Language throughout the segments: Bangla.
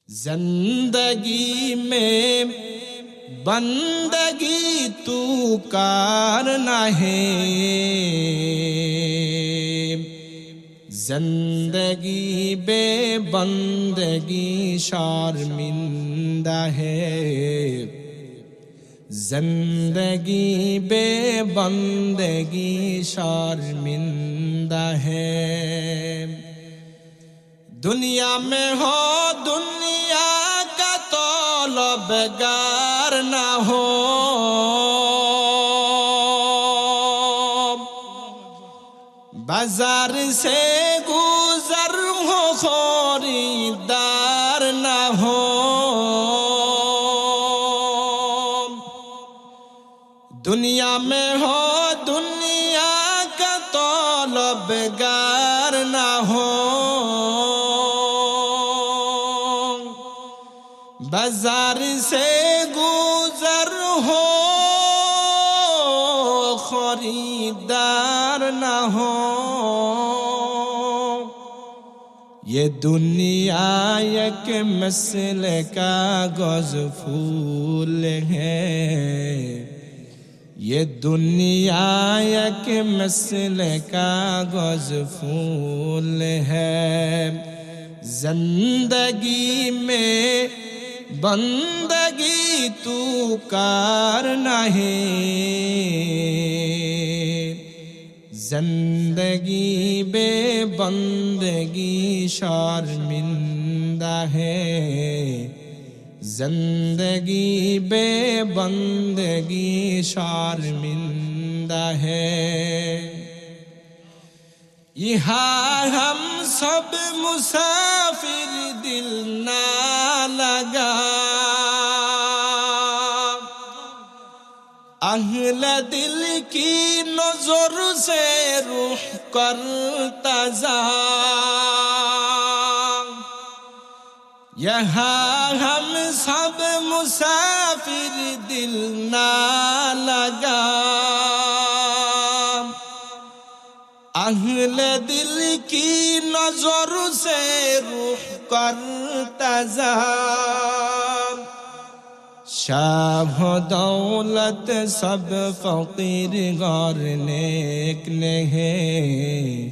زندگی میں بندگی تو کرنا ہے، زندگی بے بندگی شرمندہ ہے، زندگی بے بندگی شرمندہ ہے۔ دنیا میں ہو دنیا کا طلبگار نہ ہو، بازار سے گزر ہو خریدار نہ ہو، دنیا میں ہو دنیا کا طلبگار نہ ہو، بازار سے گزر ہو خریدار نہ ہو۔ یہ دنیا ایک مسل کا گز پھول ہے، یہ دنیا ایک مسل کا گز پھول ہے، زندگی میں بندگی تو کرنا ہے، زندگی بے بندگی شرمندہ ہے، زندگی بے بندگی شرمندہ ہے۔ یہاں ہم سب مسافر دل نہ لگا، اہل دل کی نظر سے روح کرتا جا، یہاں ہم سب مسافر دل نہ لگا، اہل دل کی نظر سے روح کرتا جا، شاہ دولت سب فقیر غار نیک نہیں،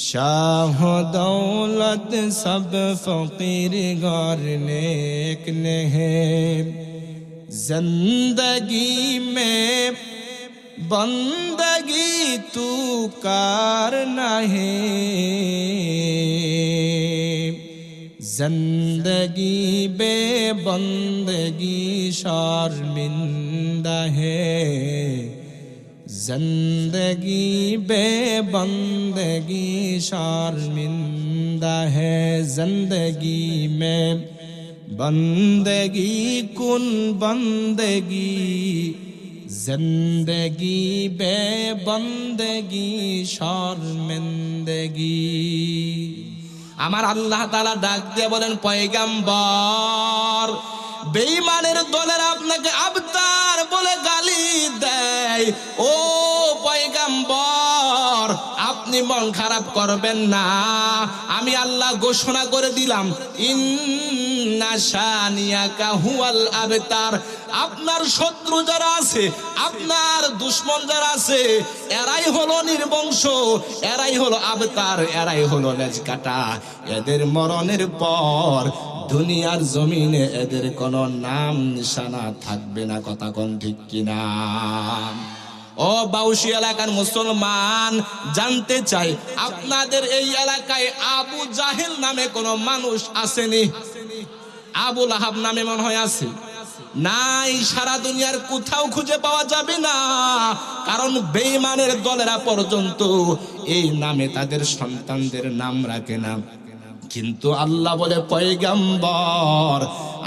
شاہ دولت سب فقیر غار نیک نہیں، زندگی میں بندگی تو کرنا ہے، زندگی بے بندگی شرمندہ ہے، زندگی بے بندگی شرمندہ ہے، زندگی میں بندگی کن بندگی، زندگی بے بندگی شرمندگی۔ আমার আল্লাহ তাআলা ডাক দিয়ে বলেন, পয়গম্বর বেঈমানের দলের আপনাকে আবতার বলে গালি দেয়, ও পয়গম্বর আপনি মন খারাপ করবেন না, আমি আল্লাহ ঘোষণা করে দিলাম ইন্না শানিয়াকা হুয়াল আবতার, আপনার শত্রু যারা আছে, আপনার দুশমন যারা আছে, এরাই হলো নির্বংশ, এরাই হলো আবতার, এরাই হলো লেজ কাটা, এদের মরণের পর দুনিয়ার জমিনে এদের কোনো নাম নিশানা থাকবে না। কথা কোন ঠিক কিনা? ও বাউশি এলাকার মুসলমান, জানতে চাই আপনাদের এই এলাকায় আবু জাহেল নামে কোনো মানুষ আসেনি? আবু লাহাব নামে মনে হয় আছে? নাই, সারা দুনিয়ার কোথাও খুঁজে পাওয়া যাবে না, কারণ বেঈমানের দলেরা পর্যন্ত এই নামে তাদের সন্তানদের নাম রাখে না। কিন্তু আল্লাহ বলে, পয়গম্বর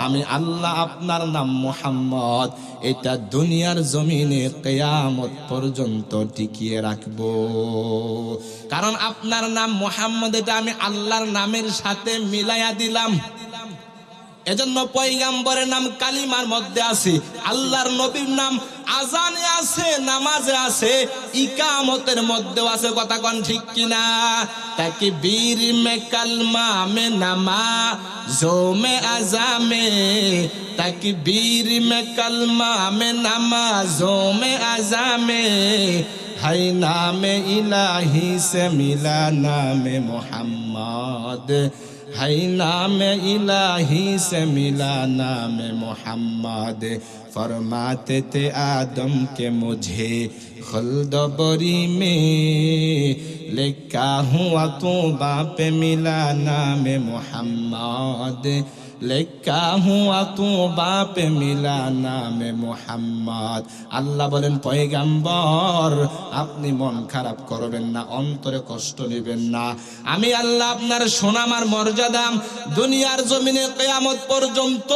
আমি আল্লাহ আপনার নাম মুহাম্মদ এটা দুনিয়ার জমিনে কিয়ামত পর্যন্ত টিকিয়ে রাখবো, কারণ আপনার নাম মুহাম্মদ এটা আমি আল্লাহর নামের সাথে মিলাইয়া দিলাম। এজন্য পয়গাম্বরের নাম কালিমার মধ্যে আছে, আল্লাহর নবীর নাম আজানে আছে, নামাজে আছে, ইকামতের মধ্যেও আছে। কথা কোন ঠিক কিনা? তাকবীর মে কালমা মে নামাজো মে আজামে, তাকবীর মে কালমা মে নামাজো মে আজামে, হাই নামে ইলাহি সে মিলা নামে মোহাম্মদ, হাই নামে ইলাহি সে মিলা নামে মোহাম্মদ। फरमाते थे आदम के मुझे खुल्द बरी में, लिखा हुआ तो बाप मिला नाम मोहम्मद, लिखा हुआ तो बाप मिला नाम मोहम्मद। আল্লাহ বলেন পয়গাম্বর আপনি মন খারাপ করবেন না, অন্তরে কষ্ট নেবেন না। আমি আল্লাহ আপনার সুনামার মর্যাদা দুনিয়ার জমিনে কিয়ামত পর্যন্ত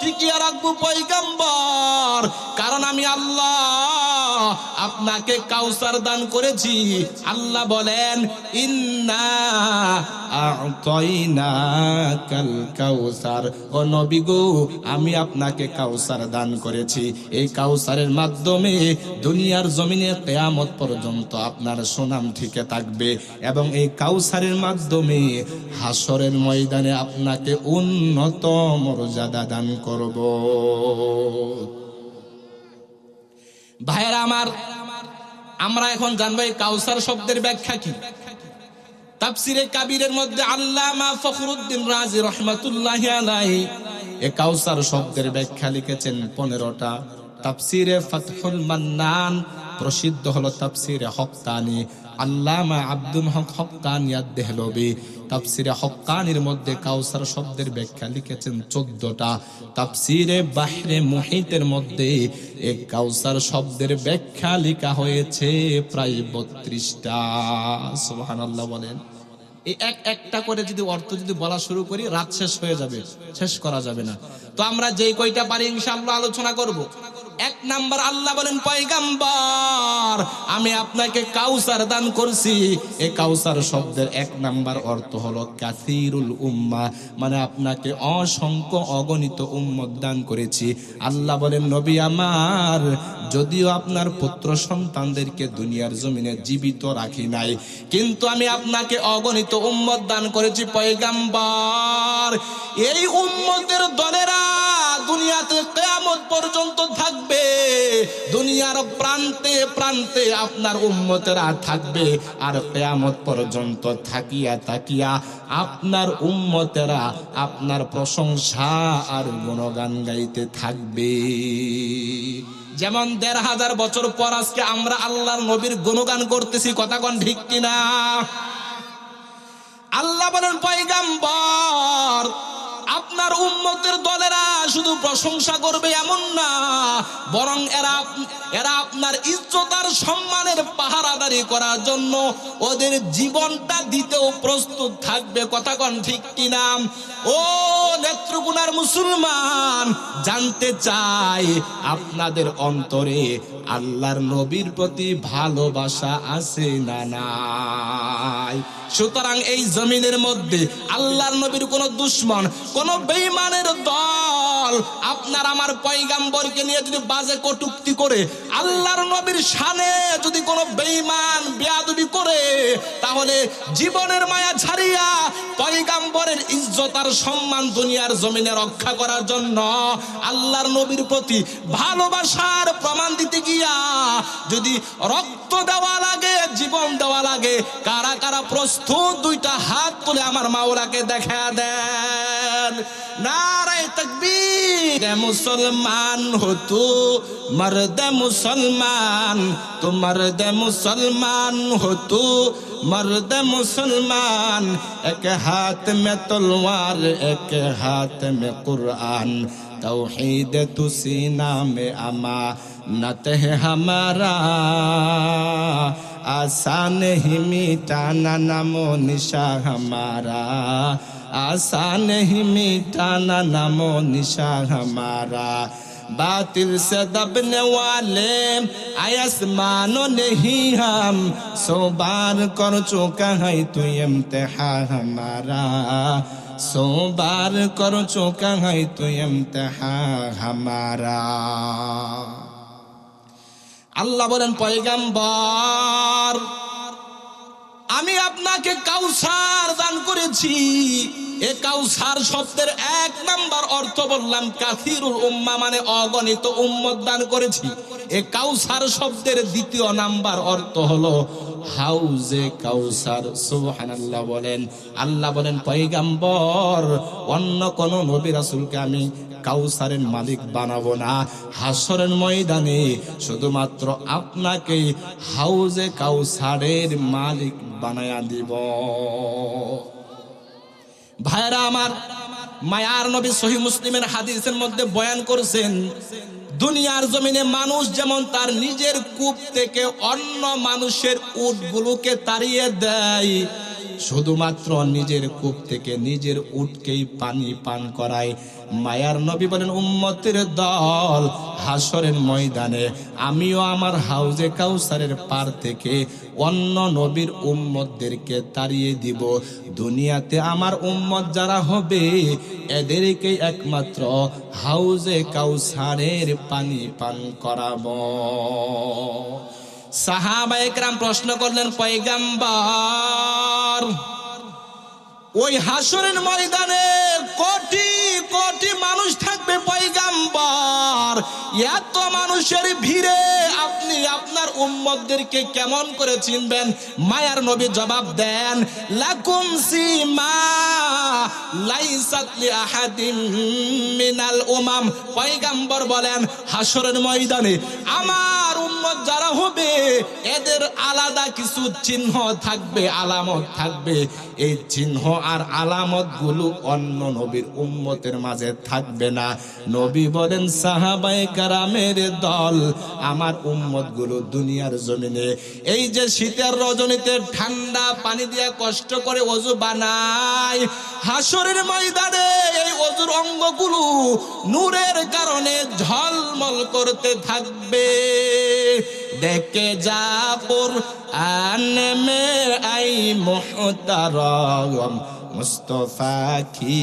টিকিয়ে রাখবো পয়গাম্বর, কারণ আমি আল্লাহ আপনাকে কাউসার দান করেছি। আল্লাহ বলেন ইন্না আ'তাইনাকাল কাউসার, ও নবী গো আমি আপনাকে কাউসার দান করেছি। এই কাউসারের মাধ্যমে দুনিয়ার জমিনে কিয়ামত পর্যন্ত আপনার সুনাম ঠিকই থাকবে, এবং এই কাউসারের মাধ্যমে হাসরের ময়দানে আপনাকে উন্নত মর্যাদা দান করব। ভাইরা আমার, আমরা এখন জানবো এই কাউসার শব্দের ব্যাখ্যা কি। তাফসিরে কাবীরের মধ্যে আল্লামা ফখরুদ্দিন রাজি রাহমাতুল্লাহি আলাইহি এই কাউসার শব্দের ব্যাখ্যা লিখেছেন 15টা। তাফসিরে ফাতহুল মান্নান প্রসিদ্ধ হলো তাফসিরে হক্কানি, আল্লামা আব্দুল হক হক্কানি আদ-দেহলভী তাফসিরে হক্কানির মধ্যে কাউসার শব্দের ব্যাখ্যা লিখেছেন 14টা। তাফসিরে বাহরে মুহিতের মধ্যে এই কাউসার শব্দের ব্যাখ্যা লেখা হয়েছে প্রায় 32টা। সুবহানাল্লাহ বলেন। এই একটা করে যদি অর্থ যদি বলা শুরু করি রাত শেষ হয়ে যাবে, শেষ করা যাবে না। তো আমরা যেই কয়টা পারি ইনশাআল্লাহ আলোচনা করব। 1 নাম্বার, আল্লাহ বলেন পয়গাম্বর আমি আপনাকে কাউসার দান করছি। এই কাউসার শব্দের 1 নাম্বার অর্থ হলো কাসিরুল উম্মাহ, মানে আপনাকে অসংখ্য অগণিত উম্মত দান করেছি। আল্লাহ বলেন নবী আমার যদিও আপনার পুত্র সন্তানদেরকে দুনিয়ার জমিনে জীবিত রাখি নাই, কিন্তু আমি আপনাকে অগণিত উম্মত দান করেছি পয়গাম্বর। এই উম্মতের দলেরা দুনিয়াতে কিয়ামত পর্যন্ত থাকবে, দুনিয়ার প্রান্তে প্রান্তে আপনার উম্মতেরা থাকবে, আর কিয়ামত পর্যন্ত থাকিয়া থাকিয়া আপনার উম্মতেরা আপনার প্রশংসা আর গুণগান গাইতে থাকবে। যেমন 1500 বছর পর আজকে আমরা আল্লাহর নবীর গুণগান করতেছি। কথা কোন ঠিক কিনা? আল্লাহ বলেন পয়গাম্বর আপনার উম্মতের দলেরা শুধু প্রশংসা করবে এমন না, বরং এরা আপনার ইজ্জত আর সম্মানের পাহারাদারি করার জন্য ওদের জীবনটা দিতেও প্রস্তুত থাকবে। কথা কোন ঠিক কিনা? ও নেত্রকোনার মুসলমান, জানতে চাই আপনাদের অন্তরে আল্লাহর নবীর প্রতি ভালোবাসা আছে না নাই? সুতরাং এই জমিনের মধ্যে আল্লাহর নবীর কোন দুশমন, কোন বেঈমানের দল আপনার আমার পয়গাম্বরকে নিয়ে যদি বাজে কটূক্তি করে, আল্লাহর নবীর শানে যদি কোন বেঈমান বেয়াদবি করে, তাহলে জীবনের মায়া ছাড়িয়া পয়গাম্বরের ইজ্জত আর সম্মান দুনিয়ার জমিনে রক্ষা করার জন্য আল্লাহর নবীর প্রতি ভালোবাসার প্রমাণ দিতে গিয়া যদি রক্ত দেওয়া লাগে, জীবন দেওয়া লাগে, কারা কারা প্রস্তুত? 2টা হাত তুলে আমার মাওলাকে দেখা দেন। নারায়ে তাকবীর। মুসলমান হো তু মর্দ মুসলমান, তো মর্দ মুসলমান হো তু मर्द मुसलमान, एक हाथ में तलवार एक हाथ में कुरान, तौहीद तु सीना में अमानत है हमारा, आसान ही मिटाना नामो निशा हमारा, आसान ही मिटाना नामो निशा हमारा, बातिल से दबने वाले आसमानों नहीं हम, 100 बार कर चुका है तू इम्तिहान हमारा, सो बार कर चुका है तो इम्तिहान हमारा। আল্লাহ বলেন পয়গম্বর আমি আপনাকে কাউসার দান করেছি। এ কাউসার শব্দের এক নাম্বার অর্থ বললাম কাসিরুল উম্মাহ মানে অগণিত উম্মত দান করেছি। এ কাউসার শব্দের দ্বিতীয় নাম্বার অর্থ হলো হাউজে কাউসার। সুবহানাল্লাহ বলেন। আল্লাহ বলেন পয়গম্বর অন্য কোন নবী রাসূলকে আমি কাউসারের মালিক বানাবো না, হাসরের ময়দানে শুধুমাত্র আপনাকে হাউজে কাউসারের মালিক বানায়া দিব। ভাইরা আমার, মায়ার নবী সহিহ মুসলিমের হাদিসের মধ্যে বয়ান করেছেন দুনিয়ার জমিনে মানুষ যেমন তার নিজের কূপ থেকে অন্য মানুষের উটগুলোকে তাড়িয়ে দেয়, শুধুমাত্র নিজের কূপ থেকে নিজের উটকেই পানি পান করায়, মায়ার নবী বলেন উম্মতের দল হাসরের ময়দানে আমিও আমার হাউজে কাউসারের পার থেকে অন্য নবীর উম্মতদেরকে তাড়িয়ে দিব। দুনিয়াতে আমার উম্মত যারা হবে এদেরকে একমাত্র হাউজে কাউসারের পানি পান করাবো। সাহাবায়ে কেরাম প্রশ্ন করলেন পয়গম্বর ওই হাসরের ময়দানে কোটি কোটি মানুষ থাকবে পয়গম্বর, এত মানুষের ভিড়ে আপনি আপনার উম্মতদেরকে কেমন করে চিনবেন? মায়ার নবী জবাব দেন লাকুম সিমা লাইসাত লিআহাদিম মিনাল উমাম। পয়গম্বর বলেন হাসরের ময়দানে আমার উম্মত যারা হবে এদের আলাদা কিছু চিহ্ন থাকবে, আলামত থাকবে। এই চিহ্ন আর আলামত গুলো অন্য নবীর উম্মতের মাঝে থাকবে না। নবী বলেন সাহাবায়ে কেরামের দল আমার উম্মত গুলো দুনিয়ার জমিনে এই যে শীতের রজনীতে ঠান্ডা পানি দিয়ে কষ্ট করে ওযু বানায়, হাসরের ময়দানে এই ওযুর অঙ্গগুলো নূরের কারণে ঝলমল করতে থাকবে। দেখে যা কুরআন মে আই মুহতারাম মুস্তাফা কি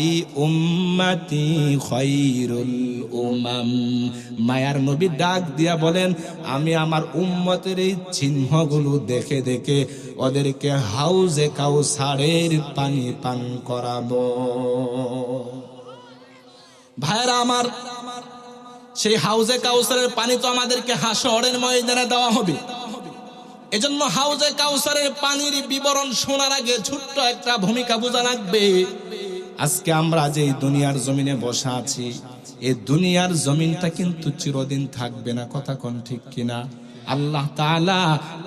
উম্মতি খায়রুল উমাম। মায়ার নবী ডাক দিয়া বলেন আমি আমার উম্মতের এই চিহ্নগুলো দেখে দেখে ওদেরকে হাউজে কাউসারের পানি পান করাবো। ভাইরা আমার, সেই হাউজে কাউসারের পানি তো আমাদেরকে হাসরের ময়দানে দেওয়া হবে। এজন্য হাউজে কাউসারের পানির বিবরণ শোনার আগে ছোট্ট একটা ভূমিকা বোঝা লাগবে। আজকে আমরা যে দুনিয়ার জমিনে বসা আছি, এই দুনিয়ার জমিনটা কিন্তু চিরদিন থাকবে না, কথা কোন ঠিক কিনা? আল্লাহ তাআলা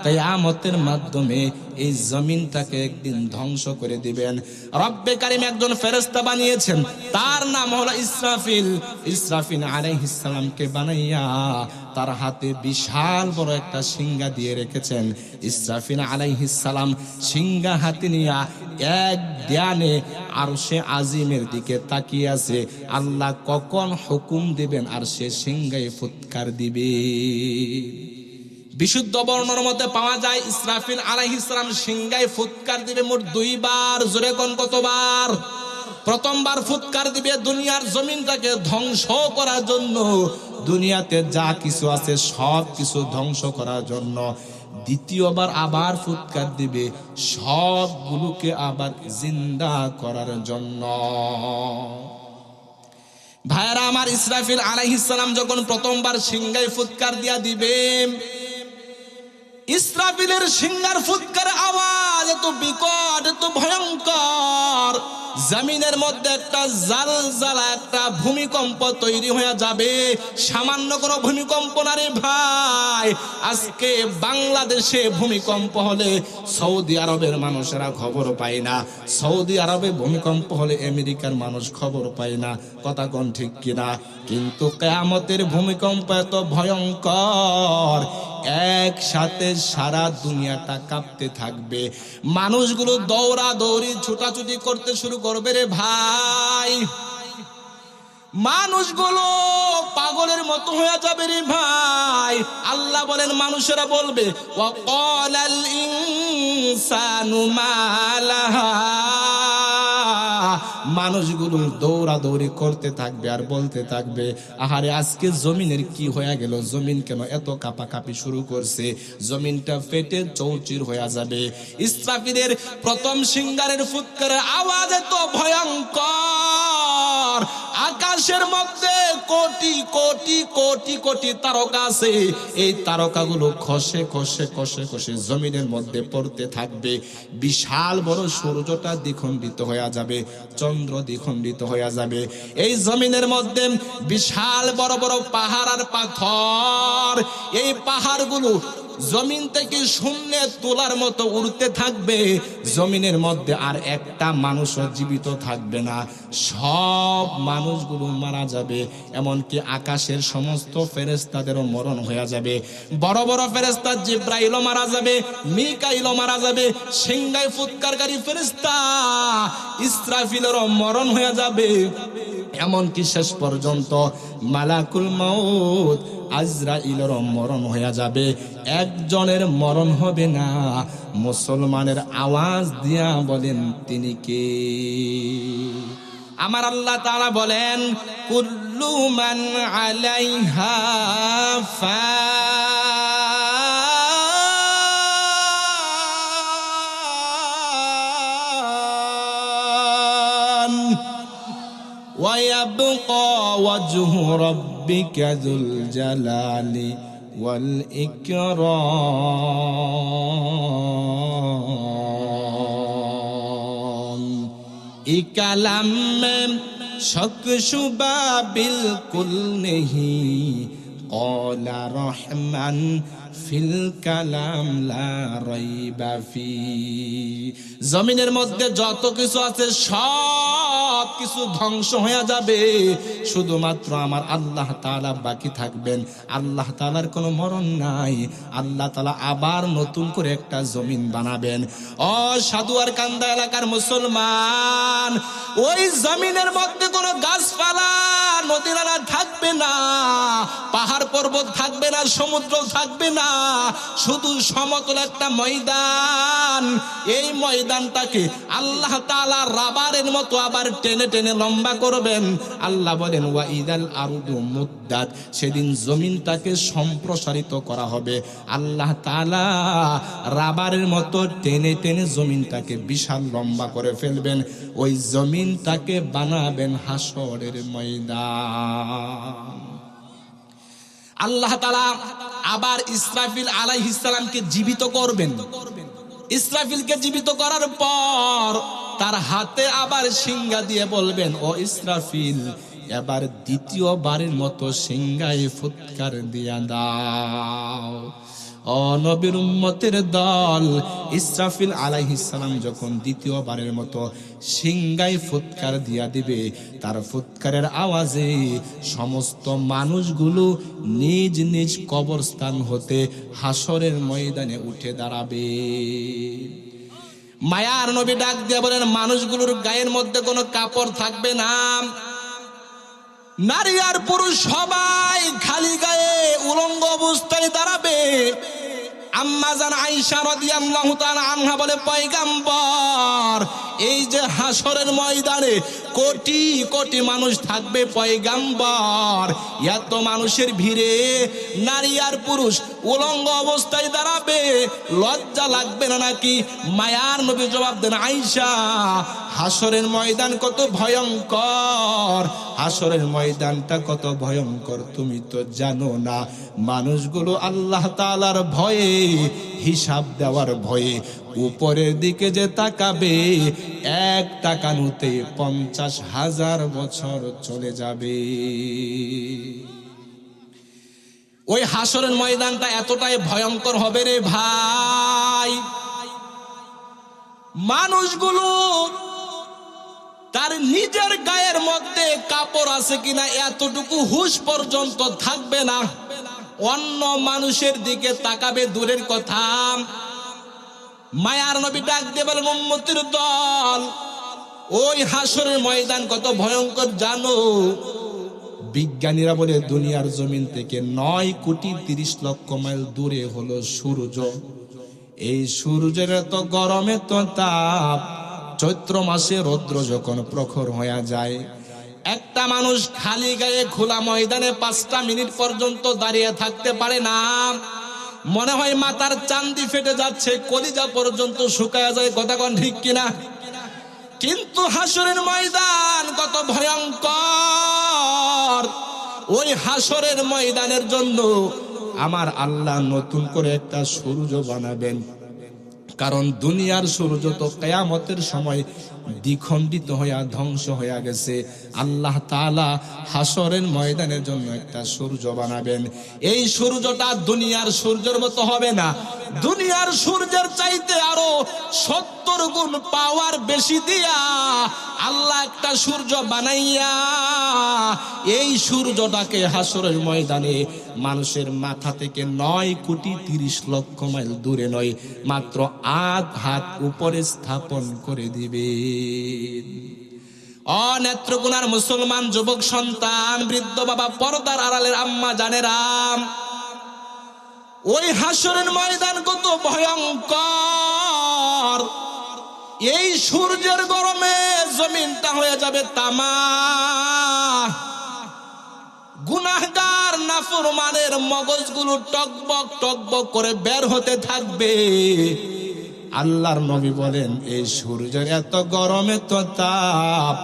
কিয়ামতের মাধ্যমে এই জমিনটাকে একদিন ধ্বংস করে দিবেন। রব্বে কারীম একজন ফেরেশতা বানিয়েছেন, তার নাম হলো ইসরাফিল। ইসরাফিল আলাইহিস সালামকে বানাইয়া তার হাতে বিশাল বড় একটা সিংহা দিয়ে রেখেছেন। ইসরাফিল আলাইহিস সালাম সিংহা হাতে নিয়ে এক ধ্যানে আরশে আজিমের দিকে তাকিয়ে আছে। আল্লাহ কখন হুকুম দিবেন আর সে সিংহায় ফুৎকার দিবে। বিশুদ্ধ বর্ণনার মধ্যে পাওয়া যায় ইসরাফিল আলাইহিস সালাম সিংহায় ফুৎকার দিবে মোট 2 বার। জোরে কোন কতবার? প্রথমবার ফুৎকার দিবে দুনিয়ার জমিনটাকে ধ্বংস করার জন্য, দুনিয়াতে যা কিছু আছে সব কিছু ধ্বংস করার জন্য। দ্বিতীয়বার আবার ফুৎকার দিবে সবগুলোকে আবার জিন্দা করার জন্য। ভাইরা আমার, ইসরাফিল আলাইহিস সালাম যখন প্রথমবার সিংহায় ফুৎকার দিয়া দিবে, ইসরাফিলের সিংহার ফুৎকারের আওয়াজ এত বিকট, এত ভয়ঙ্কর, জমিনের মধ্যে একটা জালজালা, একটা ভূমিকম্প তৈরি হয়ে যাবে। সামান্য কোনো ভূমিকম্প না রে ভাই, আজকে বাংলাদেশে ভূমিকম্প হলে সৌদি আরবের মানুষেরা খবর পায় না, সৌদি আরবে ভূমিকম্প হলে আমেরিকার মানুষ খবর পায় না, কথা কোন ঠিক কিনা? কিন্তু কিয়ামতের ভূমিকম্প এত ভয়ঙ্কর, একসাথে সারা দুনিয়াটা কাঁপতে থাকবে। মানুষগুলো দৌড়াদৌড়ি ছোটাছুটি করতে শুরু করবে রে ভাই, মানুষগুলো পাগলের মতো হয়ে যাবে রে ভাই। আল্লাহ বলেন মানুষেরা বলবে ওয়াকালাল ইনসানু মা লাহা মানুষগুলো দৌড়াদৌড়ি করতে থাকবে আর বলতে থাকবে, আহারে আজকে জমিনের কি হয়ে গেল, জমিন কেন এত কাঁপাকাঁপি শুরু করছে, জমিনটা ফেটে চৌচির হয়ে যাবে। ইসরাফিলের প্রথম সিংহারের ফুৎকারের আওয়াজ এত ভয়ঙ্কর, আকাশের মধ্যে কোটি কোটি কোটি কোটি তারকা আছে, এই তারকাগুলো খসে খসে খসে খসে জমিনের মধ্যে পড়তে থাকবে। বিশাল বড় সূর্যটা দ্বিখণ্ডিত হয়ে যাবে, চন্দ্র দ্বিখণ্ডিত হয়ে যাবে। এই জমিনের মধ্যে বিশাল বড় বড় পাহাড় আর পাথর, এই পাহাড়গুলো জমিন থেকে শূন্যে তোলার মতো উড়তে থাকবে। জমিনের মধ্যে আর একটা মানুষও জীবিত থাকবে না, সব মানুষগুলো মারা যাবে। এমনকি আকাশের সমস্ত ফেরেশতাদেরও মরণ হয়ে যাবে। বড় বড় ফেরেশতা জিব্রাইলও মারা যাবে, মিকাইলও মারা যাবে, সিংহায় ফুৎকারকারী ফেরেশতা ইসরাফিলেরও মরণ হয়ে যাবে। এমনকি শেষ পর্যন্ত মালাকুল মাউত আজরাইলেরও মরণ হয়ে যাবে। একজনের মরণ হবে না। মুসলমানের আওয়াজ দিয়া বলেন তিনি কে? আমার আল্লাহ তাআলা বলেন, কুল্লু মান আলাইহা ফান ওয়া ইয়াবকা ওয়াজহু রাব্বিকা যুল জালালি ওয়াল ইকরাম। ই কালাম में शक शुबा बिल्कुल नहीं, कौला रहमान ফিল কালাম লা রাইবা ফি। জমিনের মধ্যে যত কিছু আছে সব কিছু ধ্বংস হয়ে যাবে, শুধুমাত্র আমার আল্লাহ তাআলা বাকি থাকবেন। আল্লাহ তাআলার কোনো মরণ নাই। আল্লাহ তাআলা আবার নতুন করে একটা জমিন বানাবেন। ও সাধুয়ার কান্দা এলাকার মুসলমান, ওই জমিনের মধ্যে কোনো গাছপালা নদী নালা থাকবে না, পাহাড় পর্বত থাকবে না, সমুদ্র থাকবে না, শুধু সমতল একটা ময়দান। এই ময়দানটাকে আল্লাহ তাআলা রাবারের মতো আবার টেনে টেনে লম্বা করবেন। আল্লাহ বলেন, ওয়া ইদাল আরদু মুদ্দাত, সেদিন জমিনটাকে সম্প্রসারিত করা হবে। আল্লাহ তাআলা রাবারের মতো টেনে টেনে জমিনটাকে বিশাল লম্বা করে ফেলবেন। ওই জমিনটাকে বানাবেন হাসরের ময়দান। আল্লাহ তাআলা আবার ইসরাফিল আলাইহিস সালামকে জীবিত করবেন। ইসরাফিলকে জীবিত করার পর তার হাতে আবার সিংহা দিয়ে বলবেন, ও ইসরাফিল, এবার দ্বিতীয়বারের মতো সিংহায় ফুৎকার দিয়া দাও। ও নবীর উম্মতের দল, ইসরাফিল আলাইহিস সালাম যখন দ্বিতীয়বারের মতো সিংহায় ফুৎকার দিয়া দিবে, তার ফুৎকারের আওয়াজে সমস্ত মানুষগুলো নিজ নিজ কবরস্থান হতে হাসরের ময়দানে উঠে দাঁড়াবে। মায়ার নবী ডাক দিয়ে বলেন, মানুষগুলোর গায়ের মধ্যে কোনো কাপড় থাকবে না, নারী আর পুরুষ সবাই খালি গায়ে উলঙ্গ অবস্থায় দাঁড়াবে। আম্মা জান আয়েশা রাদিয়াল্লাহু তাআলা আনহা বলে, পয়গাম্বর, এই যে হাসরের ময়দানে কোটি কোটি মানুষ থাকবে পয়গাম্বর, এত মানুষের ভিড়ে নারী আর পুরুষ উলঙ্গ অবস্থায় দাঁড়াবে, লজ্জা লাগবে না নাকি? মায়ার নবী জবাব দেন, আয়েশা, হাসরের ময়দান কত ভয়ঙ্কর, হাসরের ময়দানটা কত ভয়ঙ্কর তুমি তো জানো না। মানুষগুলো আল্লাহ তাআলার ভয়ে, হিসাব দেওয়ার ভয়ে উপরের দিকে যে তাকাবে, এক তাকানোতে 50,000 বছর চলে যাবে। ওই হাসরের ময়দানটা এতটাই ভয়ঙ্কর হবে রে ভাই, মানুষগুলো তার নিজের গায়ের মধ্যে কাপড় আছে কিনা এতটুকু হুঁশ পর্যন্ত থাকবে না, অন্য মানুষের দিকে তাকাবে দূরের কথা। মায়ার নবী ডাক দিয়ে বলেন, উম্মতের দল, ওই হাসরের ময়দান কত ভয়ঙ্কর জানো? বিজ্ঞানীরা বলে দুনিয়ার জমিন থেকে 9,30,00,000 মাইল দূরে হলো সূর্য। এই সূর্যের এত গরমে তো তাপ চৈত্র মাসে রৌদ্র যখন প্রখর হয়ে যায়, একটা মানুষ খালি গায়ে খোলা ময়দানে 5টা মিনিট পর্যন্ত দাঁড়িয়ে থাকতে পারে না। মনে হয় মাথার চান্দি ফেটে যাচ্ছে, কলিজা পর্যন্ত শুকায়া যায়। কথা কোন ঠিক কিনা? কিন্তু হাসরের ময়দান কত ভয়ঙ্কর! ওই হাসরের ময়দানের জন্য আমার আল্লাহ নতুন করে একটা সূর্য বানাবেন। কারণ দুনিয়ার সূর্য তো কিয়ামতের সময় দ্বিখণ্ডিত হয়ে ধ্বংস হয়ে গেছে। আল্লাহ তাআলা হাসরের ময়দানের জন্য একটা সূর্য বানাবেন। এই সূর্যটা দুনিয়ার সূর্যের মতো হবে না, দুনিয়ার সূর্যের চাইতে আরো 70 গুণ পাওয়ার বেশি দিয়া আল্লাহ একটা সূর্য বানাইয়া এই সূর্যটাকে হাসরের ময়দানে মানুষের মাথা থেকে 9,30,00,000 মাইল দূরে নয়, মাত্র 8 হাত উপরে স্থাপন করে দিবে। অনেত্রকোনার মুসলমান যুবক সন্তান, বৃদ্ধ বাবা, পর্দার আড়ালের আম্মা জানেরা, ওই হাসরের ময়দান কত ভয়ঙ্কর! এই সূর্যের গরমে জমিনটা হয়ে যাবে তামা। গুনাহগার নাফরমানের মগজগুলো টকবক টকবক করে বের হতে থাকবে। আল্লাহর নবী বলেন, এই সূর্যের এত গরম, এত তাপ,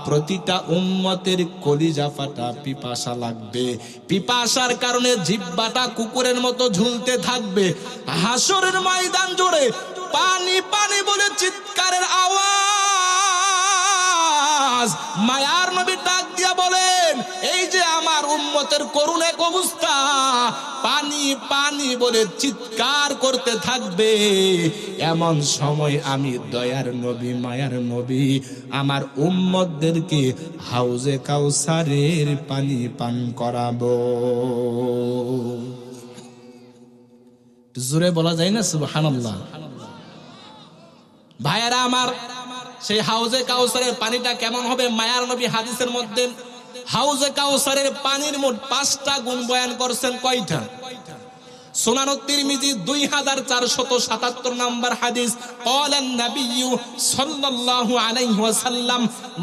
প্রতিটা উম্মতের কলিজা ফাটা পিপাসা লাগবে। পিপাসার কারণে জিহ্বাটা কুকুরের মতো ঝুলতে থাকবে। হাসরের ময়দান জুড়ে পানি পানি বলে চিৎকারের আওয়াজ। মায়ার নবী ডাক দিয়া বলেন, এই যে আমার উম্মতের করুণ এক অবস্থা, পানি পানি বলে চিৎকার করতে থাকবে। এমন সময় আমি দয়ার নবী, মায়ার নবী আমার উম্মতদেরকে হাউজে কাউসারের পানি পান করাবো। জোরে বলা যায় না সুবহানাল্লাহ? ভাইয়ারা আমার, সেই হাউজে কাউসারের পানিটা কেমন হবে? মায়ার নবী হাদিসের মধ্যে হাউজে কাউসারের পানির মোট 5টা গুণ বয়ান করছেন। কয়টা? সুনান তিরমিজি 2477 নম্বর হাদিস, ক্বালান নবিয়্যু সাল্লাল্লাহু আলাইহি ওয়াসাল্লাম,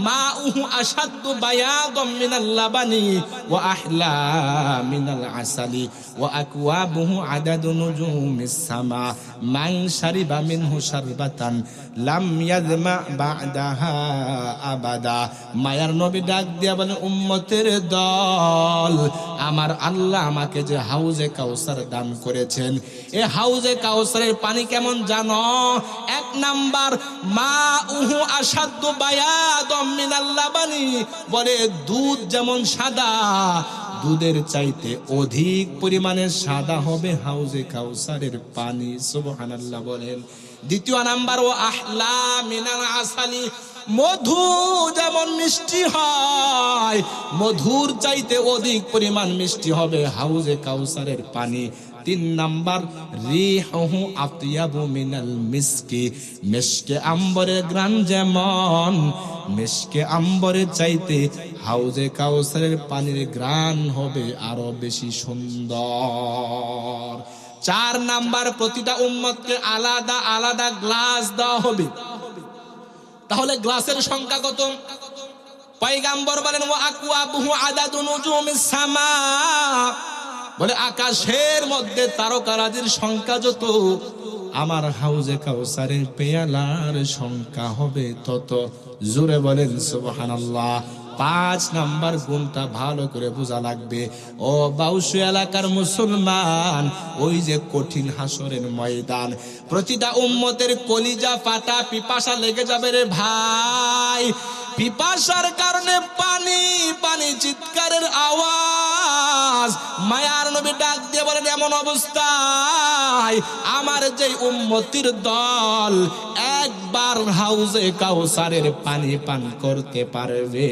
মাউহু আশাদ্দু বায়াদাম মিনাল লাবানি ওয়া আহলা মিনাল আসালি ওয়া আকওয়াবুহু আদাদু নুজুমিস সামা মান শারিবা মিনহু শারবাতান লাম ইয়াজমা বা'দাহা আবাদা। মায়ার নবী ডাক দিয়া বলেন, উম্মতের দল, আমার আল্লাহ আমাকে যে হাউজে কাউসার দান করেছেন, এই হাউজে কাউসারের পানি কেমন জানো? 1 নাম্বার, মাউহু আশাদ্দু বায়াদাম মিনাল লাবানি, বলে দুধ যেমন সাদা, দুধের চাইতে অধিক পরিমাণে সাদা হবে হাউজে কাউসারের পানি। সুবহানাল্লাহ বলেন। 2 নাম্বার, ও আহলা মিনাল আসালি, মধু যেমন মিষ্টি হয়, মধুর চাইতে অধিক পরিমাণ মিষ্টি হবে হাউজে কাউসারের পানি। 3 নাম্বার, রিহুহু আতিয়াবু মিনাল মিসকি, মিশকে আম্বরের ঘ্রাণ যেমন, মিশকে আম্বরের চাইতে হাউজে কাউসারের পানির ঘ্রাণ হবে আরো বেশি সুন্দর। 4 নাম্বার, প্রতিটা উম্মতকে আলাদা আলাদা গ্লাস দেওয়া হবে। তাহলে গ্লাসের সংখ্যা কত? পয়গাম্বর বলেন, ওয়া আকওয়াবুহু আদাদু নুজুমিস সামা, বলে আকাশের মধ্যে তারকারাজির সংখ্যা যত, আমার হাউজে কাউসারের পেয়ালার সংখ্যা হবে তত। জোরে বলেন সুবহানাল্লাহ। 5 নাম্বার গুণটা ভালো করে বোঝা লাগবে। ও বাউসু এলাকার মুসলমান, ওই যে কঠিন হাসরের ময়দান, প্রতিটা উম্মতের কলিজা ফাটা পিপাসা লেগে যাবে রে ভাই। পিপাসার কারণে পানি পানি চিৎকারের আওয়াজ। মায়ার নবী ডাক দিয়ে বলেন, এমন অবস্থায় আমার যে উম্মতির দল একবার হাউজে কাউসারের পানি পান করতে পারবে,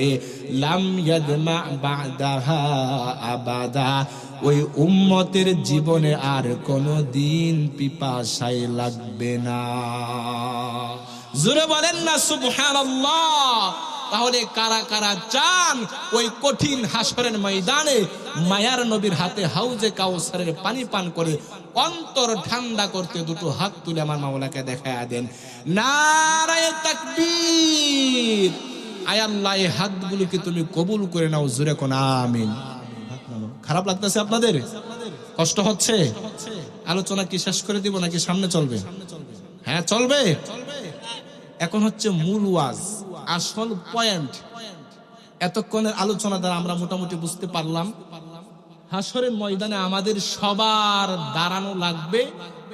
লাম ইয়াদমা বা'দাহা আবাদা, ওই উম্মতের জীবনে আর কোনো দিন পিপাসায় লাগবে না। জোরে বলেন না সুবহানাল্লাহ। তাহলে কারা কারা চান ওই কঠিন হাসরের ময়দানে মায়ার নবীর হাতে হাউজে কাউসারের পানি পান করে অন্তর ঠান্ডা করতে দুটো হাত তুলে আমার মাওলাকে দেখায়া দেন। নারায়ে তাকবীর। আয় আল্লাহ, এই হাতগুলোকে তুমি কবুল করে নাও, জোরে কোন আমিন। খারাপ লাগতেছে আপনাদের? কষ্ট হচ্ছে? আলোচনা কি শেষ করে দিব নাকি সামনে চলবে? হ্যাঁ চলবে। এখন হচ্ছে মূল ওয়াজ, আসল পয়েন্ট। এতক্ষণের আলোচনা দ্বারা আমরা মোটামুটি বুঝতে পারলাম হাসরের ময়দানে আমাদের সবার দাঁড়ানো লাগবে,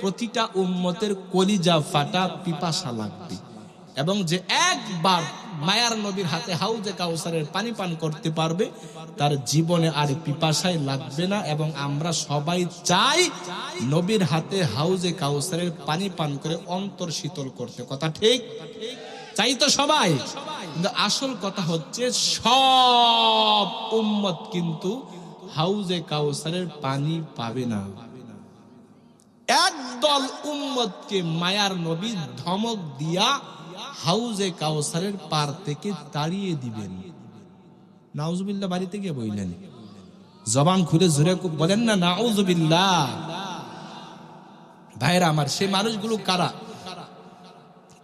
প্রতিটা উম্মতের কলিজা ফাটা পিপাসা লাগবে, এবং যে একবার মায়ার নবীর হাতে হাউজে কাউসারের পানি পান করতে পারবে তার জীবনে আর পিপাসাই লাগবে না। এবং আমরা সবাই চাই নবীর হাতে হাউজে কাউসারের পানি পান করে অন্তর শীতল করতে, কথা ঠিক? চাই তো সবাই। কিন্তু আসল কথা হচ্ছে সব উম্মত কিন্তু হাউজে কাউসারের পানি পাবে না। একদল উম্মতকে মায়ার নবী ধমক দিয়া হাউজে কাউসারের পার থেকে তাড়িয়ে দিবেন। নাউজুবিল্লাহ বাড়িতে গিয়ে বললেন, জবান খুলে জোরে বলেন না নাউজুবিল্লাহ। ভাইরা আমার, সেই মানুষগুলো কারা?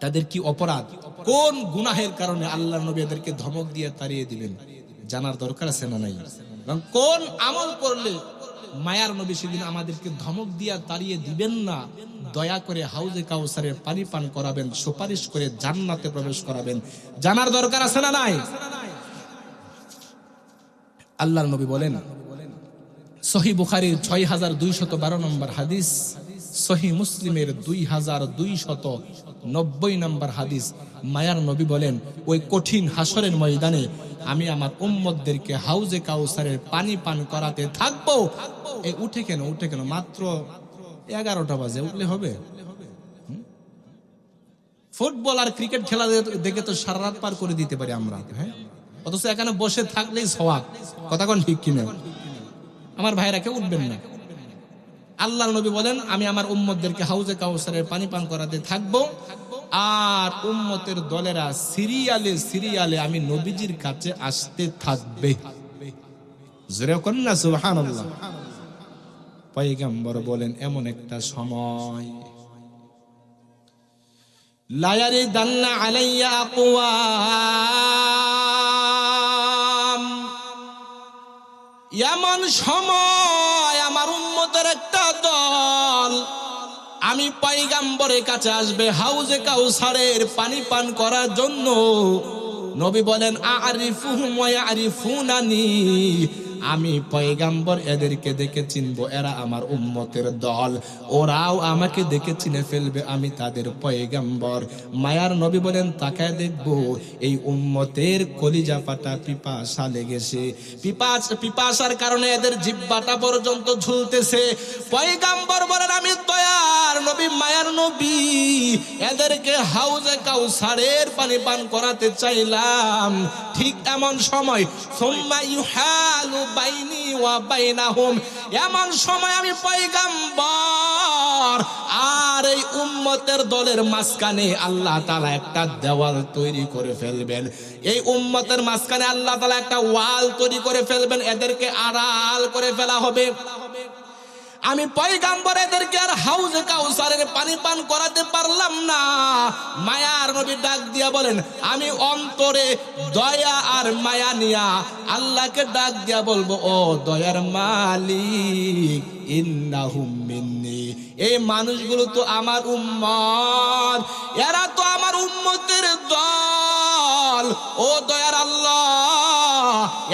তাদের কি অপরাধ? কোন গুনাহের কারণে আল্লাহর নবী এদেরকে ধমক দিয়ে তাড়িয়ে দিবেন? জানার দরকার আছে না নাই? এবং কোন আমল করলে মায়ার নবী সেদিন আমাদেরকে ধমক দিয়া তাড়িয়ে দিবেন না, দয়া করে হাউজে কাউসারের পানি পান করাবেন, সুপারিশ করে জান্নাতে প্রবেশ করাবেন? জানার দরকার আছে না নাই? আল্লাহর নবী বলেন, সহিহ বুখারীর 6212 নম্বর হাদিস, সহিহ মুসলিমের 2290 নম্বর হাদিস, মায়ার নবী বলেন, ওই কঠিন হাসরের ময়দানে আমি আমার উম্মতদেরকে হাউজে কাউসারের পানি পান করাতে থাকবো। এই উঠে কেন মাত্র 11টা বাজে, উঠলে হবে? ফুটবল আর ক্রিকেট খেলা দেখে তো সারা রাত পার করে দিতে পারি আমরা, হ্যাঁ? অথচ এখানে বসে থাকলেই সওয়াব, কথা কোন ঠিক কিনা? আমার ভাইরা কেউ উঠবেন না। আল্লাহর নবী বলেন, আমি আমার উম্মতদেরকে হাউজে কাউসারের পানি পান করাতে থাকবো, আর উম্মতের দলেরা সিরিয়ালে সিরিয়ালে আমি নবীজির কাছে আসতে থাকবে। জোরে কোন না সুবহানাল্লাহ। পয়গম্বর বলেন, এমন একটা সময় লা ইয়ারিদান্না আলাইয়া আকওয়াম, এমন সময় আমার উম্মতের একটা দল আমি পয়গম্বরের কাছে আসবে হাউজে কাউসারের পানি পান করার জন্য। নবী বলেন, আরিফুহুম ওয়া ইয়ারিফুনানি, আমি পয়গম্বর এদেরকে দেখে চিনবো, এরা আমার উম্মতের দল, ওরাও আমাকে দেখে চিনে ফেলবে, আমি তাদের পয়গম্বর। মায়ার নবী বলেন, তাকায় দেখবো এই উম্মতের কলিজা ফাটা পিপাসা লেগেছে, পিপাসার কারণে এদের জিহ্বাটা পর্যন্ত ঝুলতেছে। পয়গম্বর বলেন, আমি দয়ার নবী মায়ার নবী এদেরকে হাউজে কাউসারের পানি পান করাতে চাইলাম। ঠিক এমন সময় সুম্মা ইউহালু বাইনি ওয়া বাইনাহুম, এমন সময় আমি পয়গম্বর আর এই উম্মতের দলের মাঝখানে আল্লাহ তাআলা একটা দেওয়াল তৈরি করে ফেলবেন। এই উম্মতের মাঝখানে আল্লাহ তাআলা একটা ওয়াল তৈরি করে ফেলবেন, এদেরকে আড়াল করে ফেলা হবে। আমি পয়গম্বর এদেরকে আর হাউজে কাউসারের পানি পান করাতে পারলাম না। মায়ার নবী ডাক দিয়া বলেন, আমি অন্তরে দয়া আর মায়া নিয়া আল্লাহকে ডাক দিয়া বলবো, ও দয়ার মালিক, ইন্নাহুম মিন্নি, এই মানুষগুলো তো আমার উম্মত, এরা তো আমার উম্মতের দল। ও দয়ার আল্লাহ,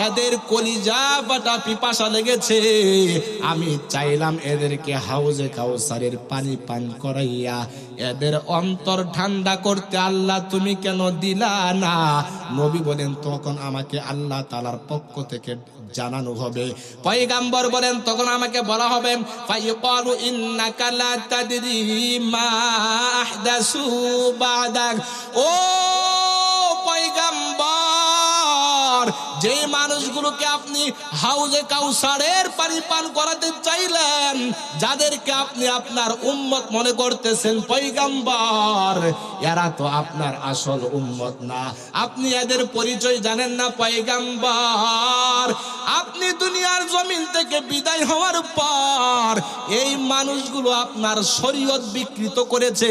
এদের কলিজা ফাটা পিপাসা লেগেছে, আমি চাইলাম এদেরকে হাউজে কাউসারের পানি পান করাইয়া এদের অন্তর ঠান্ডা করতে, আল্লাহ তুমি কেন দিলা না? নবী বলেন, তখন আমাকে আল্লাহ তাআলার পক্ষ থেকে জানানো হবে। পয়গম্বর বলেন, তখন আমাকে বলা হবে, ফাইয়াকালু ইন্নাকা লা তাদরি মা আহদাসু বাদাক। ও পয়গম্বর, যেই মানুষগুলোকে আপনি হাউজে কাউসারের পানি পান করাতে চাইলেন, যাদেরকে আপনি আপনার উম্মত মনে করতেছেন পয়গম্বর, এরা তো আপনার আসল উম্মত না। আপনি এদের পরিচয় জানেন না পয়গম্বর। আপনি দুনিয়ার জমিন থেকে বিদায় হওয়ার পর এই মানুষগুলো আপনার শরীয়ত বিকৃত করেছে।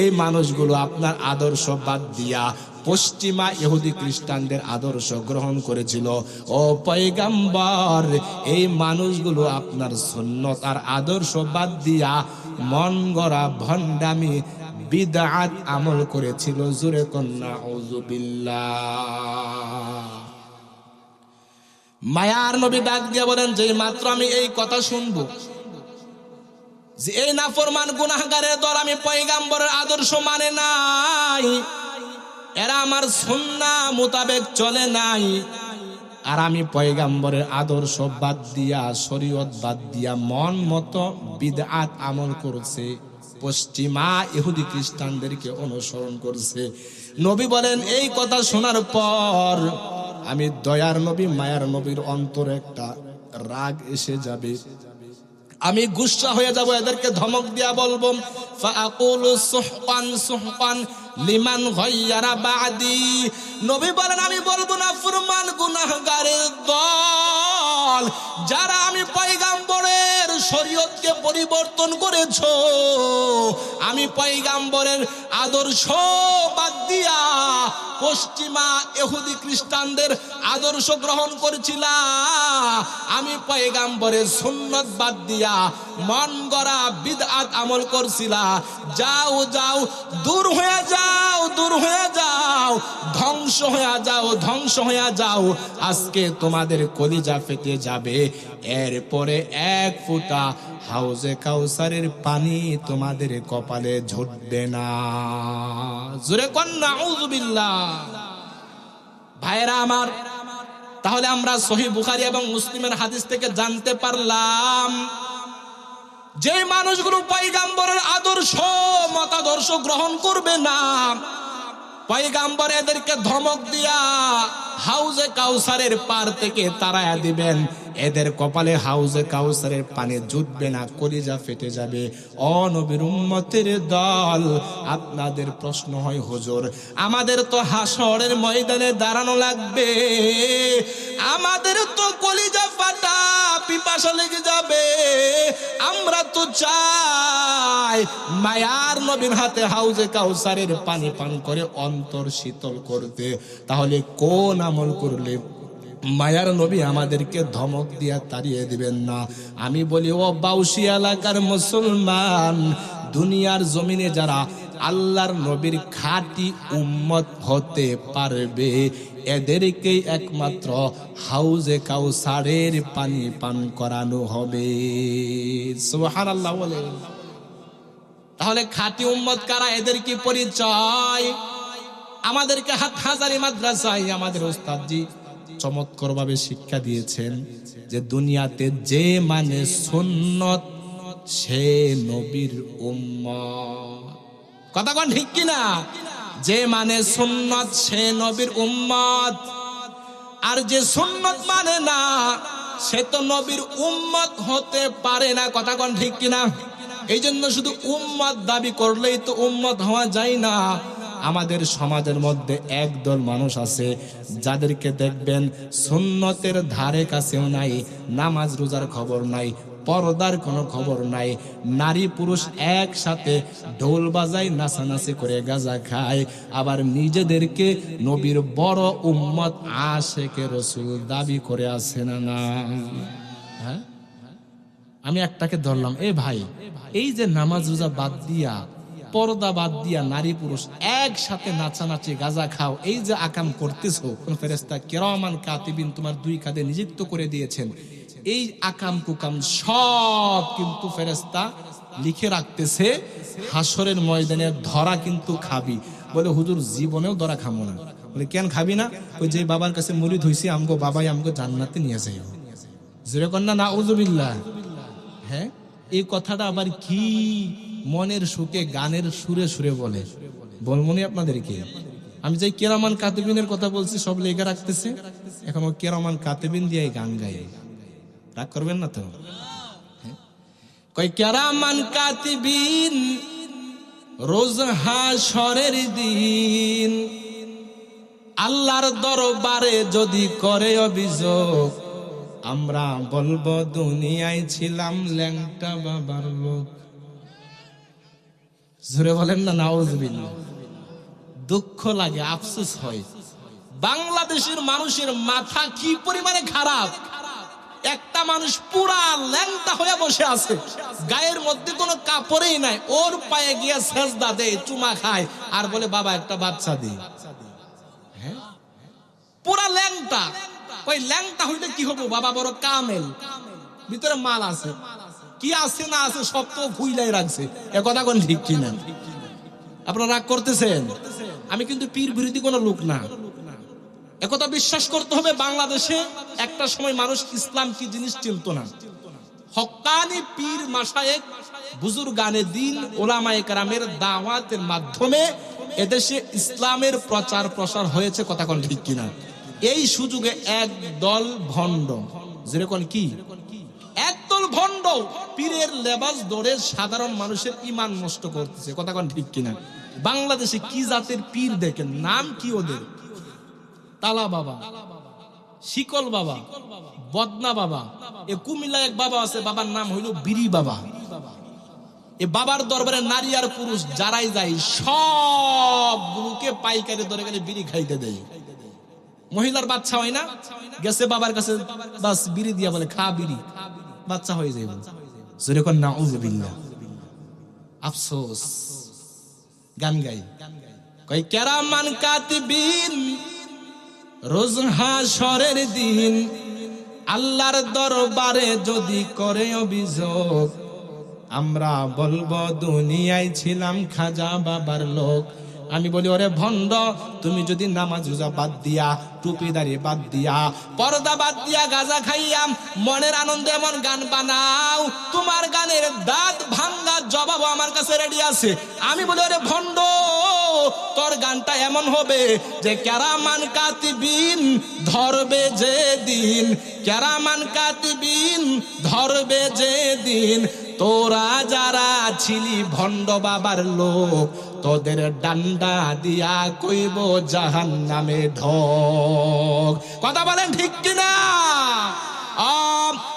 এই মানুষগুলো আপনার আদর্শ বাদ দিয়া পশ্চিমা ইহুদি খ্রিস্টানদের আদর্শ গ্রহণ করেছিল। ও পয়গম্বর, এই মানুষগুলো আপনার সুন্নত আর আদর্শ বাদ দিয়া মন গড়া ভণ্ডামি বিদআত আমল করেছিল। জোরে কন্না আউযুবিল্লাহ। মায়ার নবী ডাক দিয়ে বলেন, যে মাত্র আমি এই কথা শুনবো যে এই নাফরমান গুনাহগারের দল আমি পয়গম্বরের আদর্শ মানে নাই, এরা আমার সুন্নাহ মোতাবেক চলে নাই, আর আমি পয়গম্বরের আদর্শ বাদ দিয়া শরীয়ত বাদ দিয়া মন মতো বিদআত আমল করছে, পশ্চিমা ইহুদি খ্রিস্টানদেরকে অনুসরণ করছে। নবী বলেন, এই কথা শোনার পর আমি দয়ার নবী মায়ার নবীর অন্তরে একটা রাগ এসে যাবে, আমি গুসা হয়ে যাব, এদেরকে ধমক দিয়া বলবো, ফাআকুলু সুহকান সুহকান লিমান গায়্যারা বাদি। নবী বলেন, আমি বলবো না ফুরমান গুনাহগারের দল, যারা আমি পয়গম্বরের শরীয়তকে পরিবর্তন করেছো, আমি পয়গম্বরের আদর্শ বাদ দিয়া পশ্চিমা ইহুদি খ্রিস্টানদের আদর্শ গ্রহণ করেছিলাম, আমি পয়গম্বরের সুন্নত বাদ দিয়া মন গড়া বিদআত আমল করছিলাম। যাও যাও, দূর হয়ে যাও, দূর হয়ে যাও, ধ্বংস হয়ে যাও, ধ্বংস হয়ে যাও, আজকে তোমাদের কলিজা ফেটে যাবে। এরপরে এক ফোঁটা হাউজে কাউসারের পানি তোমাদের কপালে ঝরবে না। জোরে কন্না আউযুবিল্লাহ। ভাইরা আমার, তাহলে আমরা সহিহ বুখারী এবং মুসলিমের হাদিস থেকে জানতে পারলাম, যে মানুষগুলো পয়গম্বরের আদর্শ মতাদর্শ গ্রহণ করবে না, পয়গম্বর এদেরকে ধমক দিয়া হাউজে কাউসারের পার থেকে তাড়ায়া দিবেন, এদের কপালে হাউজে কাউসারের পানি জুটবে না, কলিজা ফেটে যাবে। ও নবীর উম্মতের দল, আপনাদের প্রশ্ন হয়, হুজুর আমাদের তো হাসরের ময়দানে দাঁড়ানো লাগবে, আমাদের তো কলিজা ফাটা পিপাসা লেগে যাবে, আমরা তো চাই মায়ার নবীর হাতে হাউজে কাউসারের পানি পান করে অন্তর শীতল করতে। তাহলে কোন আমল করলে মায়ার নবী আমাদেরকে ধমক দিয়া তাড়িয়ে দিবেন না? আমি বলি, ও বাউসি এলাকার মুসলমান, দুনিয়ার জমিনে যারা আল্লাহর নবীর খাঁটি উম্মত হতে পারবে, এদেরকেই একমাত্র হাউজে কাউসারের পানি পান করানো হবে। সুবহানাল্লাহ বলেন। তাহলে খাঁটি উম্মত কারা? এদের কি পরিচয়? আমাদেরকে হাটহাজারী মাদ্রাসায় আমাদের ওস্তাদজি চমৎকার ভাবে শিক্ষা দিয়েছেন যে দুনিয়াতে যে মানে সুন্নত সে নবীর উম্মত। কথা কোন ঠিক কিনা? যে মানে সুন্নত সে নবীর উম্মত, আর যে সুন্নত মানে না সে তো নবীর উম্মত হতে পারে না। কথা কোন ঠিক কিনা? এই জন্য শুধু উম্মত দাবি করলেই তো উম্মত হওয়া যায় না। আমাদের সমাজের মধ্যে একদল মানুষ আছে যাদেরকে দেখবেন সুন্নতের ধারে কাছেও নাই, নামাজ রোজার খবর নাই, পর্দার কোনো খবর নাই, নারী পুরুষ একসাথে ঢোল বাজায় নাচানাচি করে গাঁজা খায়, আবার নিজেদেরকে নবীর বড় উম্মত আশেকে রাসূল দাবি করে আছে না না? হ্যাঁ, আমি একটাকে ধরলাম, এ ভাই, এই যে নামাজ রোজা বাদ দিয়া পর্দা বাদ দিয়া নারী পুরুষ একসাথে নাচানাচি গাঁজা খাও, এই যে আকাম করতেছো, কোন ফেরেশতা কিরামান কাতিবিন তোমার দুই কাঁধে নিযুক্ত করে দিয়েছেন, এই আকাম কুকাম সব কিন্তু ফেরেশতা লিখে রাখতেছে, হাসরের ময়দানে ধরা কিন্তু খাবি। বলে, হুজুর জীবনেও ধরা খাবো না। বলে, কেন খাবি না? ওই যে বাবার কাছে মুরিদ হইছি, আমগো বাবাই আমগো জান্নাতে নিয়ে যাই। জোরে কন্যা নাউযুবিল্লাহ। হ্যাঁ, এই কথাটা আবার কি মনের সুখে গানের সুরে সুরে বলে, বলমনি আপনাদেরকে? আমি যে কেরামান কাতিবিনের কথা বলছি সব লেখা রাখতেছে, এখন ও কেরামান কাতিবিন দিয়ে গান গায়, রাগ করবেন না তো? কই কেরামান কাতিবিন রোজ হাশরের দিন আল্লাহর দরবারে যদি করে অভিযোগ, আমরা বলবো দুনিয়ায় ছিলাম ল্যাংটা বাবার লোক। জোরে বলেন না নাউজুবিল্লাহ। দুঃখ লাগে, আফসোস হয়, বাংলাদেশের মানুষের মাথা কি পরিমাণে খারাপ। একটা মানুষ পুরা ল্যাংটা হয়ে বসে আছে, গায়ের মধ্যে কোনো কাপড়ই নাই, ওর পায়ে গিয়ে সেজদা দেয়, চুমা খায়, আর বলে বাবা একটা বাচ্চা দে। হ্যাঁ, পুরা ল্যাংটা। ওই ল্যাংটা হইলে কি হবো, বাবা বড় কামেল, ভিতরে মাল আছে, কি আছে না আছে সব তো খুইলাই রাখছে। এ কথা কোন ঠিক কিনা? আপনারা রাগ করতেছেন? আমি কিন্তু পীর বিরোধী কোনো লোক না, একথা বিশ্বাস করতে হবে। বাংলাদেশে একটা সময় মানুষ ইসলাম কি জিনিস চিনত না। হক্কানি পীর মাশায়েখ বুজুর্গানে দ্বীন উলামায়ে কেরামের দাওয়াতের মাধ্যমে এদেশে ইসলামের প্রচার প্রসার হয়েছে, কথা কোন ঠিক কিনা? এই সুযোগে একদল ভণ্ড, যেরকম কি একদল ভণ্ড পীরের লেবাস ধরে সাধারণ মানুষের ঈমান নষ্ট করতেছে, কথা কোন ঠিক কিনা? বাংলাদেশে কি জাতের পীর দেখেন, নাম কি ওদের? তালা বাবা, শিকল বাবা, বদনা বাবা। এ কুমিল্লায় এক বাবা আছে, বাবার নাম হইল বিড়ি বাবা। এ বাবার দরবারে নারী আর পুরুষ যারাই যায় সবগুলোকে পাইকারি দরে গেলে বিড়ি খাইতে দেয়। মহিলার বাচ্চা হয় না, গেছে বাবার কাছে, বাস বিড়ি দিয়া বলে খা বিড়ি, বাচ্চা হয়ে যাবে। যেরকম নাউজুবিল্লাহ, আফসোস। গান গাই, কই কেরামান কাতিবিন রোজ হাশরের দিন আল্লাহর দরবারে যদি করে অভিযোগ, আমরা বলবো দুনিয়ায় ছিলাম খাজা বাবার লোক। আমি বলি ওরে ভণ্ড, তুমি যদি নামাজ রোজা বাদ দিয়া, টুপিদারি বাদ দিয়া, পর্দা বাদ দিয়া, গাঁজা খাইয়া মনের আনন্দে এমন গান বানাও, তোমার গানের দাঁত ভাঙ্গা জবাব আমার কাছে রেডি আছে। আমি বলি ওরে ভণ্ড, তোর গানটা এমন হবে যে কেরামান কাতিবিন ধরবে যে দিন, কেরামান কাতিবিন ধরবে যে দিন, তোরা যারা ছিলি ভণ্ড বাবার লোক, তোদের ডান্ডা দিয়া কইব জাহান্নামে ঢোক। কথা বলেন ঠিক কিনা?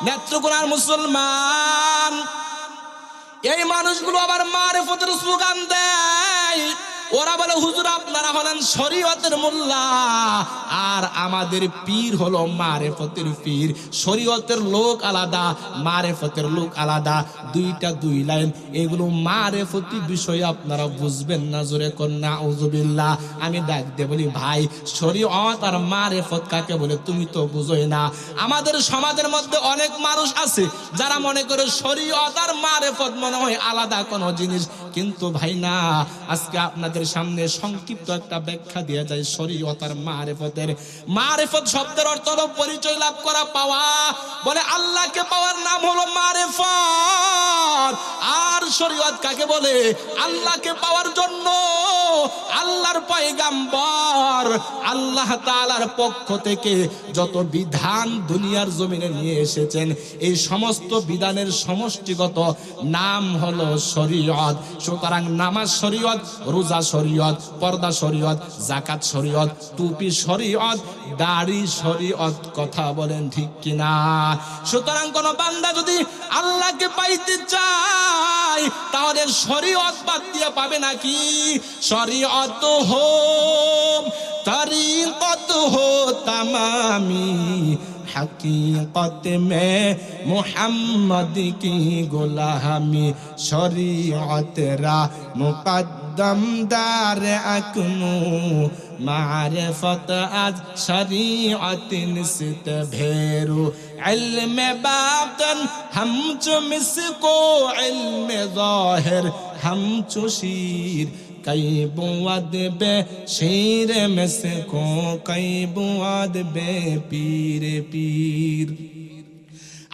নেত্রকোনার মুসলমান এই মানুষগুলো আবার মারিফতের স্লোগান দেয়। ওরা বলে হুজুর আপনারা হলেন শরীয়তের মোল্লা, আর আমাদের পীর হলো মারিফতের পীর। শরীয়তের লোক আলাদা, মারিফতের লোক আলাদা, দুইটা দুই লাইন। এগুলো মারিফতি বিষয় আপনারা বুঝবেন না, জোরে কোন নাউজুবিল্লাহ। আমি ডাক দিয়ে বলি ভাই, শরীয়ত আর মারিফত কাকে বলে তুমি তো বুঝোই না। আমাদের সমাজের মধ্যে অনেক মানুষ আছে যারা মনে করে শরীয়ত আর মারিফত মনে হয় আলাদা কোনো জিনিস, কিন্তু ভাই না। আজকে আপনাদের সামনে সংক্ষিপ্ত একটা ব্যাখ্যা দেয়া যায় শরীয়ত আর মারিফতের। মারিফত শব্দের অর্থ হলো পরিচয় লাভ করা, পাওয়া। বলে আল্লাহকে পাওয়ার নাম হলো মারিফত। আর শরীয়ত কাকে বলে? আল্লাহকে পাওয়ার জন্য আল্লাহর পয়গাম্বর আল্লাহ তাআলার পক্ষ থেকে যত বিধান দুনিয়ার জমিনে নিয়ে এসেছেন, এই সমস্ত বিধানের সমষ্টিগত নাম হলো শরীয়ত। সুতরাং নামাজ শরীয়ত, রোজা শরীয়ত, পর্দা শরীয়ত, যাকাত শরীয়ত, টুপি শরীয়ত, দাড়ি শরীয়ত। কথা বলেন ঠিক কিনা? সুতরাং কোন বান্দা যদি আল্লাহকে পাইতে চায় তাহলে শরীয়ত বাদ দিয়ে পাবে নাকি? শরীয়ত হো তরিকত হো তামামি, हकीकत में मोहम्मद की गुलामी, शरीयत रा मुकद्दम दार अकनू, मारिफत आज शरीयत निस्त भेरू, इल्म बातिन हम चो मिसको इल्म ज़ाहिर हम चो शीर, कई बुआद बे शीर में से को कई बुआद बे पीर पीर।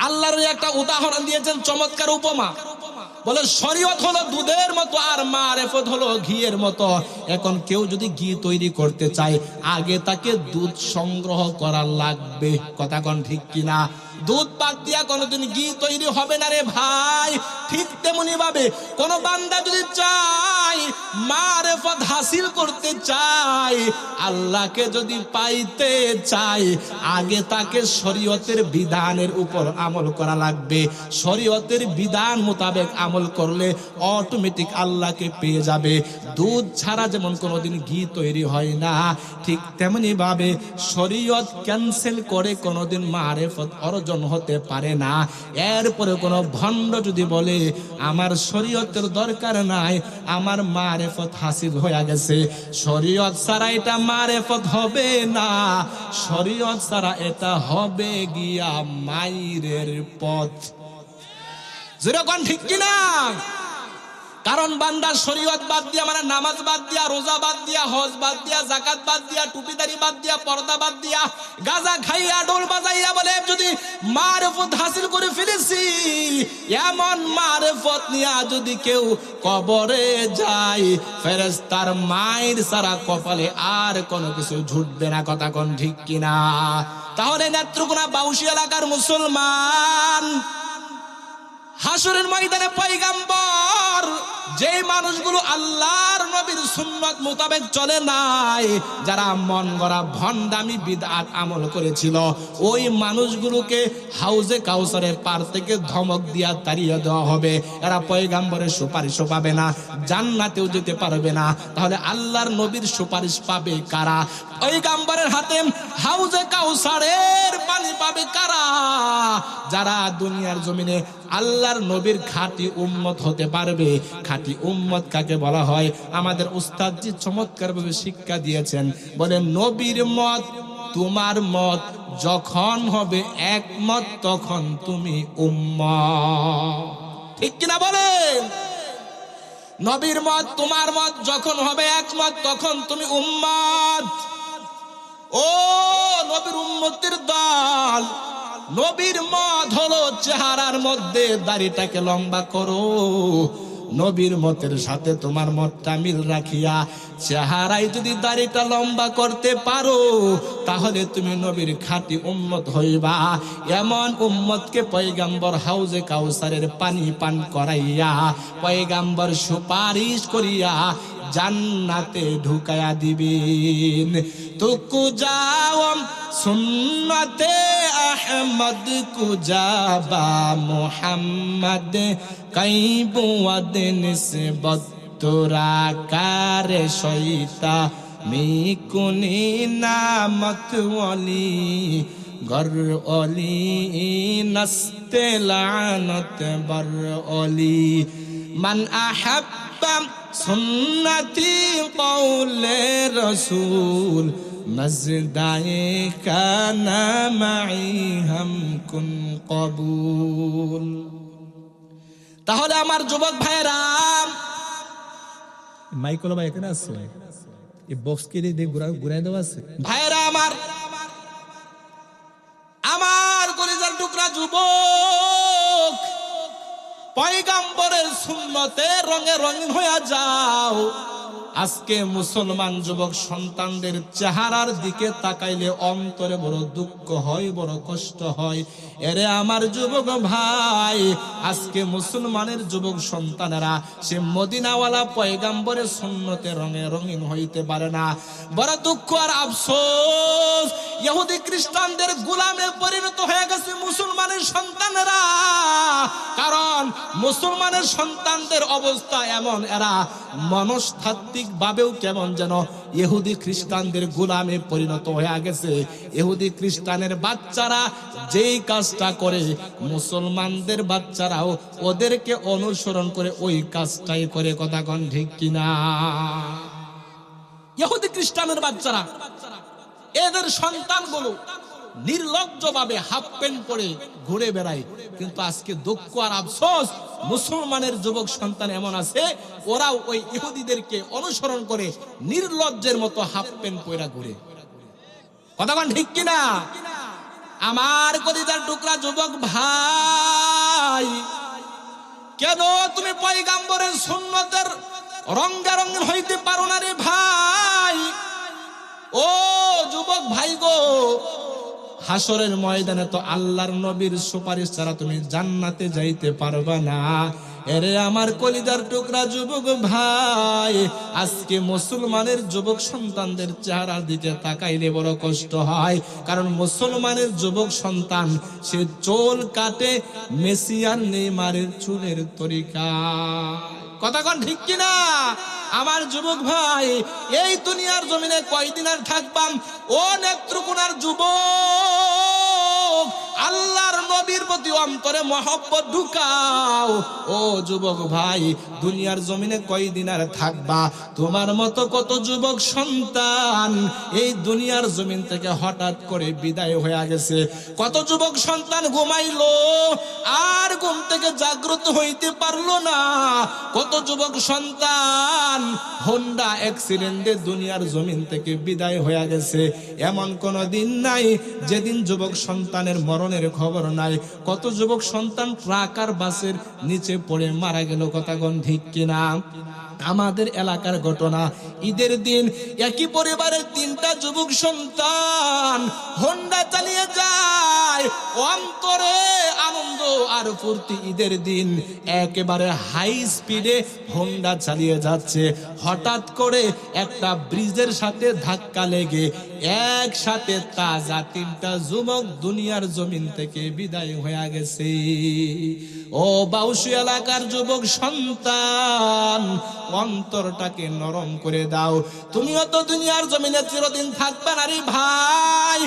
আল্লাহর একটা উদাহরণ দিয়েছেন, চমৎকার উপমা। বলে শরীয়ত হলো দুধের মতো আর মারেফত হলো ঘিয়ের মতো। এখন কেউ যদি ঘি তৈরি করতে চায় আগে তাকে দুধ সংগ্রহ করা লাগবে, কথা কোন ঠিক কিনা? দুধ বাদ দিয়া কোনোদিন ঘি তৈরি হবে না রে ভাই। ঠিক তেমনি ভাবে কোন বান্দা যদি চায় মারেফত হাসিল করতে চায়, আল্লাহকে যদি পাইতে চায়, আগে তাকে শরীয়তের বিধানের উপর আমল করা লাগবে। শরীয়তের বিধান মোতাবেক আমল করলে অটোমেটিক আল্লাহকে পেয়ে যাবে। দুধ ছাড়া যেমন কোনোদিন ঘি তৈরি হয় না, ঠিক তেমনি ভাবে শরীয়ত ক্যান্সেল করে কোনোদিন মারেফত অর্জন হতে পারে না। এরপরে কোনো ভণ্ড যদি বলে আমার শরীয়তের দরকার নাই, আমার মারেফত হাসিল হয়ে গেছে, শরীয়ত ছাড়া এটা মারেফত হবে না, শরীয়ত ছাড়া এটা হবে গিয়া মাইরের পথ। যেরকম ঠিক কিনা? কারণ বান্দা শরীয়ত বাদ দিয়া, মানে নামাজ বাদ দিয়া, রোজা বাদ দিয়া, হজ বাদ দিয়া, যাকাত বাদ দিয়া, টুপিদারি বাদ দিয়া, পর্দা বাদ দিয়া, গাঁজা খাইয়া ঢোল বাজাইয়া বলে যদি মারেফত হাসিল করে ফেলেছি, এমন মারেফত নিয়া যদি কেউ কবরে যায়, ফেরেশতার মায়ের সারা কপালে আর কোনো কিছু ঝুটবে না, কথা কোন ঠিক কিনা? তাহলে নেত্রকোনা বাউসী এলাকার মুসলমান, হাসরের ময়দানে পয়গাম্বর যে মানুষগুলো আল্লাহর নবীর সুন্নাত মোতাবেক চলে নাই, যারা মন গড়া ভণ্ডামি বিদআত আমল করেছিল, ওই মানুষগুলোকে হাউজে কাউসারের পার থেকে ধমক দিয়া তাড়িয়ে দেওয়া হবে। এরা পয়গাম্বরের সুপারিশও পাবে না, জান্নাতেও যেতে পারবে না। তাহলে আল্লাহর নবীর সুপারিশ পাবে কারা? পয়গাম্বরের হাতে হাউজে কাউসারের পানি পাবে কারা? যারা দুনিয়ার জমিনে আল্লাহর নবীর খাঁটি উম্মত হতে পারবে। খাঁটি উম্মত কাকে বলা হয়? আমাদের উস্তাদজি চমৎকার ভাবে শিক্ষা দিয়েছেন। বলেন নবীর মত তোমার মত যখন হবে একমত, তখন তুমি উম্মত। ঠিক কিনা বলেন? নবীর মত তোমার মত যখন হবে একমত, তখন তুমি উম্মত। ও নবীর উম্মতের দল, নবীর মত হলো চেহারার মধ্যে দাড়িটাকে লম্বা করো। নবীর মতের সাথে তোমার মতটা মিল রাখিয়া চেহারায় যদি দাড়িটা লম্বা করতে পারো, তাহলে তুমি নবীর খাঁটি উম্মত হইবা। এমন উম্মতকে পয়গাম্বর হাউজে কাউসারের পানি পান করাইয়া, পয়গাম্বর সুপারিশ করিয়া জান্নাতে ঢুকায়া দিবেন। তুকু যাও সুন্নতে আহমদ কুজাবা মুহাম্মদ কাইবুয়াদ নিসবত তোরা কারে শৈতা মিকুনি নামত ওলি গর ওলি নস্তে লানত বর ওলি মান আহাব্বা সুন্নতি কওলে রসুল মজদায়ে কানা মাই হাম কুন কবুল। তাহলে আমার যুবক ভাইরা, মাইকল ভাই এখানে আছে, এই বক্স কে দিয়ে ঘুরাই দেওয়া আছে। ভাইরা আমার কলিজার টুকরা যুবক, পয়গাম্বরের সুন্নতে রঙে রঙিন হয়ে যাও। আজকে মুসলমান যুবক সন্তানদের চেহারার দিকে তাকাইলে অন্তরে বড় দুঃখ হয়, বড় কষ্ট হয়। এরে আমার যুবক ভাই, আজকে মুসলমানের যুবক সন্তানেরা সে মদিনাওয়ালা পয়গাম্বরের সুন্নতে রঙে রঙিন হইতে পারে না। বড় দুঃখ আর আফসোস, ইহুদি খ্রিস্টানদের গোলামে পরিণত হয়ে গেছে মুসলমানের সন্তানেরা। কারণ মুসলমানের সন্তানদের অবস্থা এমন, এরা মনস্তাত্ত্বিক ভাবেও কেমন যেন ইহুদি খ্রিস্টানদের গোলামে পরিণত হয়ে গেছে। ইহুদি খ্রিস্টানের বাচ্চারা যেই কাজটা করে, মুসলমানদের বাচ্চারাও ওদেরকে অনুসরণ করে ওই কাজটাই করে, কথা কোন ঠিক কিনা? ইহুদি খ্রিস্টানের বাচ্চারা, এদের সন্তানগুলো নির্লজ্জভাবে হাফ প্যান্ট পরে ঘুরে বেড়ায়। কিন্তু আজকে দুঃখ আর আফসোস, মুসলমানের যুবক সন্তান এমন আছে, ওরাও ওই ইহুদিদেরকে অনুসরণ করে নির্লজ্জের মতো হাফ প্যান্ট পরে ঘুরে, কথা কোন ঠিক কিনা? আমার কলিজার টুকরা যুবক ভাই, কেন তুমি পয়গাম্বরের সুন্নতের রঙ্গারঙ্গিন হইতে পারো না রে ভাই? ও যুবক ভাই গো, হাসরের ময়দানে তো আল্লাহর নবীর সুপারিশ ছাড়া তুমি জান্নাতে যাইতে পারবা না। এরে আমার কলিজার টুকরা যুবক ভাই, আজকে মুসলমানের যুবক সন্তানদের চেহারার দিকে তাকাইলে বড় কষ্ট হয়। কারণ মুসলমানের যুবক সন্তান সে চুল কাটে মেসি আর নেইমারের চুলের তরিকা। কথা কোন ঠিক কিনা আমার যুবক ভাই? এই দুনিয়ার জমিনে কয়দিন আর থাকবাম? ও নেত্রকোনার যুবক, আল্লাহর নবীর প্রতি অন্তরে মহব্বত ঢুকাও। ও যুবক ভাই, দুনিয়ার জমিনে কয়দিন আর থাকবা? তোমার মতো কত যুবক সন্তান এই দুনিয়ার জমিন থেকে হঠাৎ করে বিদায় হয়ে গেছে। কত যুবক সন্তান ঘুমাইলো আর ঘুম থেকে জাগ্রত হইতে পারলো না। কত যুবক সন্তান হোন্ডা অ্যাক্সিডেন্টে দুনিয়ার জমিন থেকে বিদায় হয়ে গেছে। এমন কোন দিন নাই যেদিন যুবক সন্তানের মরণের খবর নাই। কত যুবক সন্তান ট্রাক আর বাসের নিচে পড়ে মারা গেল। কথা কোন ঠিক কিনা? আমাদের এলাকার ঘটনা, ঈদের দিন একই পরিবারের 3টা যুবক সন্তান হোন্ডা চালিয়ে যায়, অন্তরে আনন্দ আর ফুর্তি। ঈদের দিন একেবারে হাই স্পিডে হোন্ডা চালিয়ে যাচ্ছে, হঠাৎ করে একটা ব্রিজের সাথে ধাক্কা লেগে একসাথে তাজা 3টা যুবক দুনিয়ার জমিন থেকে বিদায় হয়ে গেছে। ও বাউসী এলাকার যুবক সন্তান, অন্তরটাকে নরম করে দাও। তুমিও তো দুনিয়ার জমিনে চিরদিন থাকবে না রে ভাই।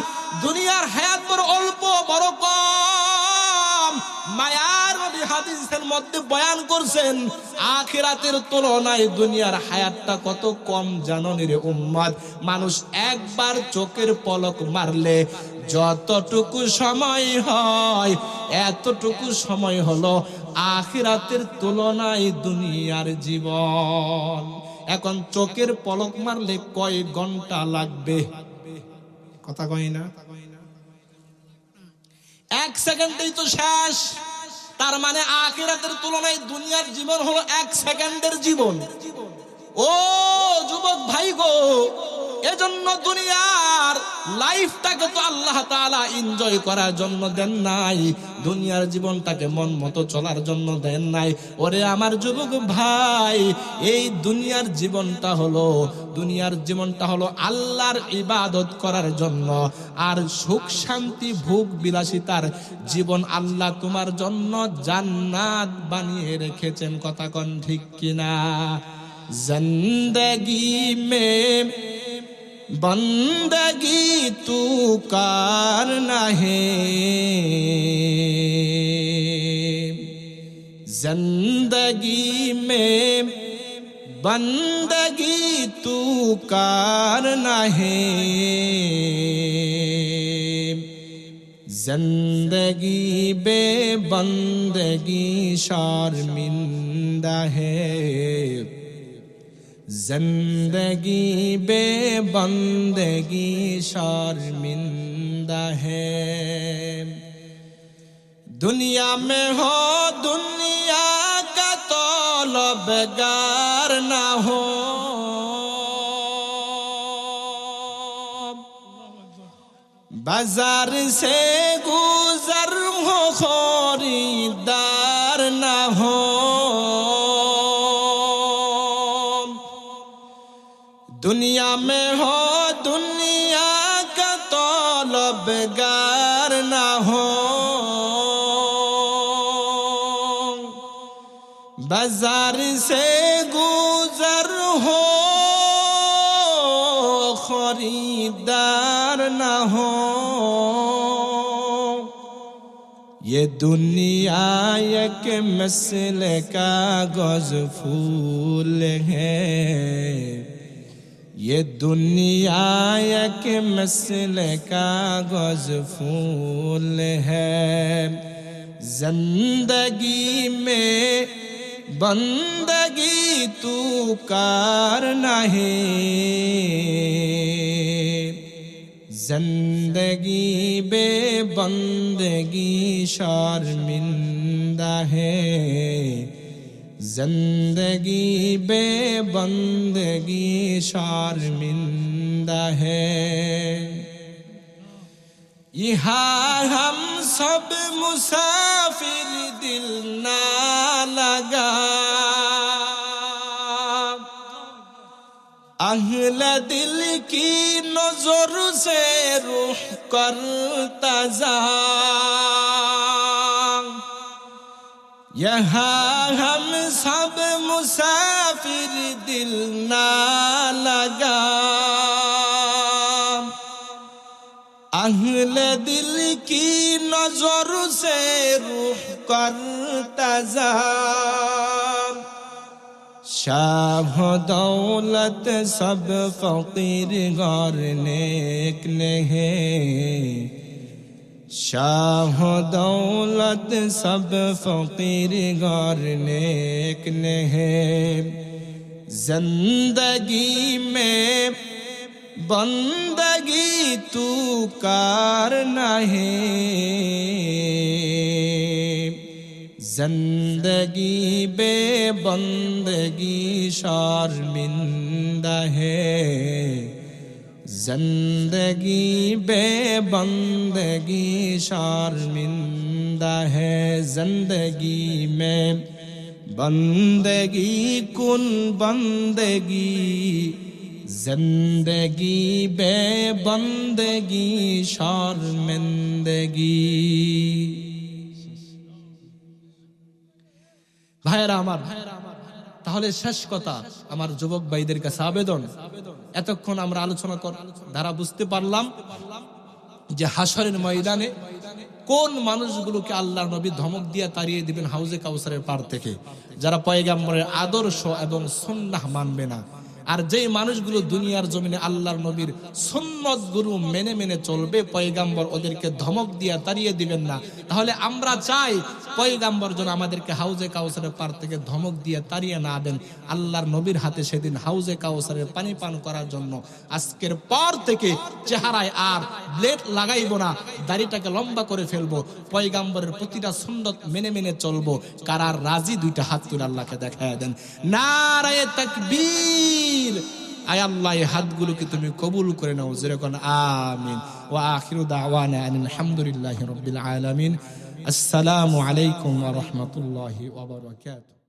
দুনিয়ার হায়াত বড় অল্প, বড় কম। মায়ার নবী হাদিসের মধ্যে বয়ান করছেন, আখিরাতের তুলনায় দুনিয়ার হায়াতটা কত কম জানো রে উম্মত? মানুষ একবার চোখের পলক মারলে যতটুকু সময় হয়, এতটুকু সময় হলো আখিরাতের তুলনায় দুনিয়ার জীবন। এখন চোখের পলক মারলে কয় ঘন্টা লাগবে? কথা কই না? 1 সেকেন্ডেই তো শেষ। তার মানে আখিরাতের তুলনায় দুনিয়ার জীবন হলো 1 সেকেন্ডের জীবন। ও যুবক ভাই গো, এজন্য দুনিয়ার লাইফটাকে তো আল্লাহ তাআলা এনজয় করার জন্য দেন নাই, দুনিয়ার জীবনটাকে মন মতো চলার জন্য দেন নাই। ওরে আমার যুবক ভাই, এই দুনিয়ার জীবনটা হলো আল্লাহর ইবাদত করার জন্য। আর সুখ শান্তি ভোগ বিলাসিতার জীবন আল্লাহ তোমার জন্য জান্নাত বানিয়ে রেখেছেন। কথা কোন ঠিক কিনা? जिंदगी में बंदगी तू करना है, जिंदगी में बंदगी तू करना है, जिंदगी बे बंदगी शर्मिंदा है, जिंदगी बे बंदगी शर्मिंदा है। दुनिया में हो दुनिया का तलबगार ना हो, बाजार से गुजर हो खरीदार ना हो, दुनिया में हो दुनिया का तलबगार ना हो, बाजार से गुजर हो खरीदार ना हो। ये दुनिया एक मसले का गज फूल है, ये दुनिया एक मसले का गज फूल है, जिंदगी में बंदगी तू करना है, जिंदगी बे बंदगी शर्मिंदा है, زندگی بے بندگی شرمندہ ہے یہاں ہم سب مسافر دل نہ لگا اہل دل کی نظر سے روح کرتا جا یہاں ہم سب مسافر دل نہ لگا اہل دل کی نظر سے روح کرتا جا شاہ دولت سب فقیر غار نیک نہیں شاہ دولت سب فقیر غار نیک نہیں زندگی میں بندگی تو کرنا ہے زندگی بے بندگی شرمندہ ہے زندگی بے بندگی شرمندہ ہے زندگی میں بندگی کن بندگی زندگی بے بندگی شرمندگی ভাইরা আমার তাহলে শেষ কথা আমার যুবক ভাইদের কাছে আবেদন এতক্ষণ আমরা আলোচনা দ্বারা বুঝতে পারলাম যে হাসরের ময়দানে কোন মানুষগুলোকে আল্লাহর নবী ধমক দিয়ে তাড়িয়ে দিবেন হাউজে কাউসারের পার থেকে যারা পয়গম্বরের আদর্শ এবং সুন্নাহ মানবে না আর যেই মানুষগুলো দুনিয়ার জমিনে আল্লাহর নবীর সুন্নতগুলো মেনে মেনে চলবে পয়গম্বর ওদেরকে ধমক দিয়ে তাড়িয়ে দিবেন না তাহলে আমরা চাই পয়গম্বর যেন আমাদেরকে হাউজে কাউসারের পার থেকে ধমক দিয়ে তাড়িয়ে না দেন আল্লাহর নবীর হাতে সেদিন হাউজে কাউসারের পানি পান করার জন্য আজকের পর থেকে চেহারায় আর ব্লেড লাগাইবো না দাড়িটাকে লম্বা করে ফেলবো পয়গম্বরের প্রতিটা সুন্নত মেনে মেনে চলবো কারা রাজি দুইটা হাত তুলে আল্লাহকে দেখায় দেন নারায়ে তাকবীর আয় আল্লাহ এই হাতগুলোকে তুমি কবুল করে নাও যেরকম আমিন ওয়া আখিরু দাওয়ানা আলহামদুলিল্লাহি রাব্বিল আলামিন আসসালামু আলাইকুম ওয়া রাহমাতুল্লাহি ওয়া বারাকাতুহু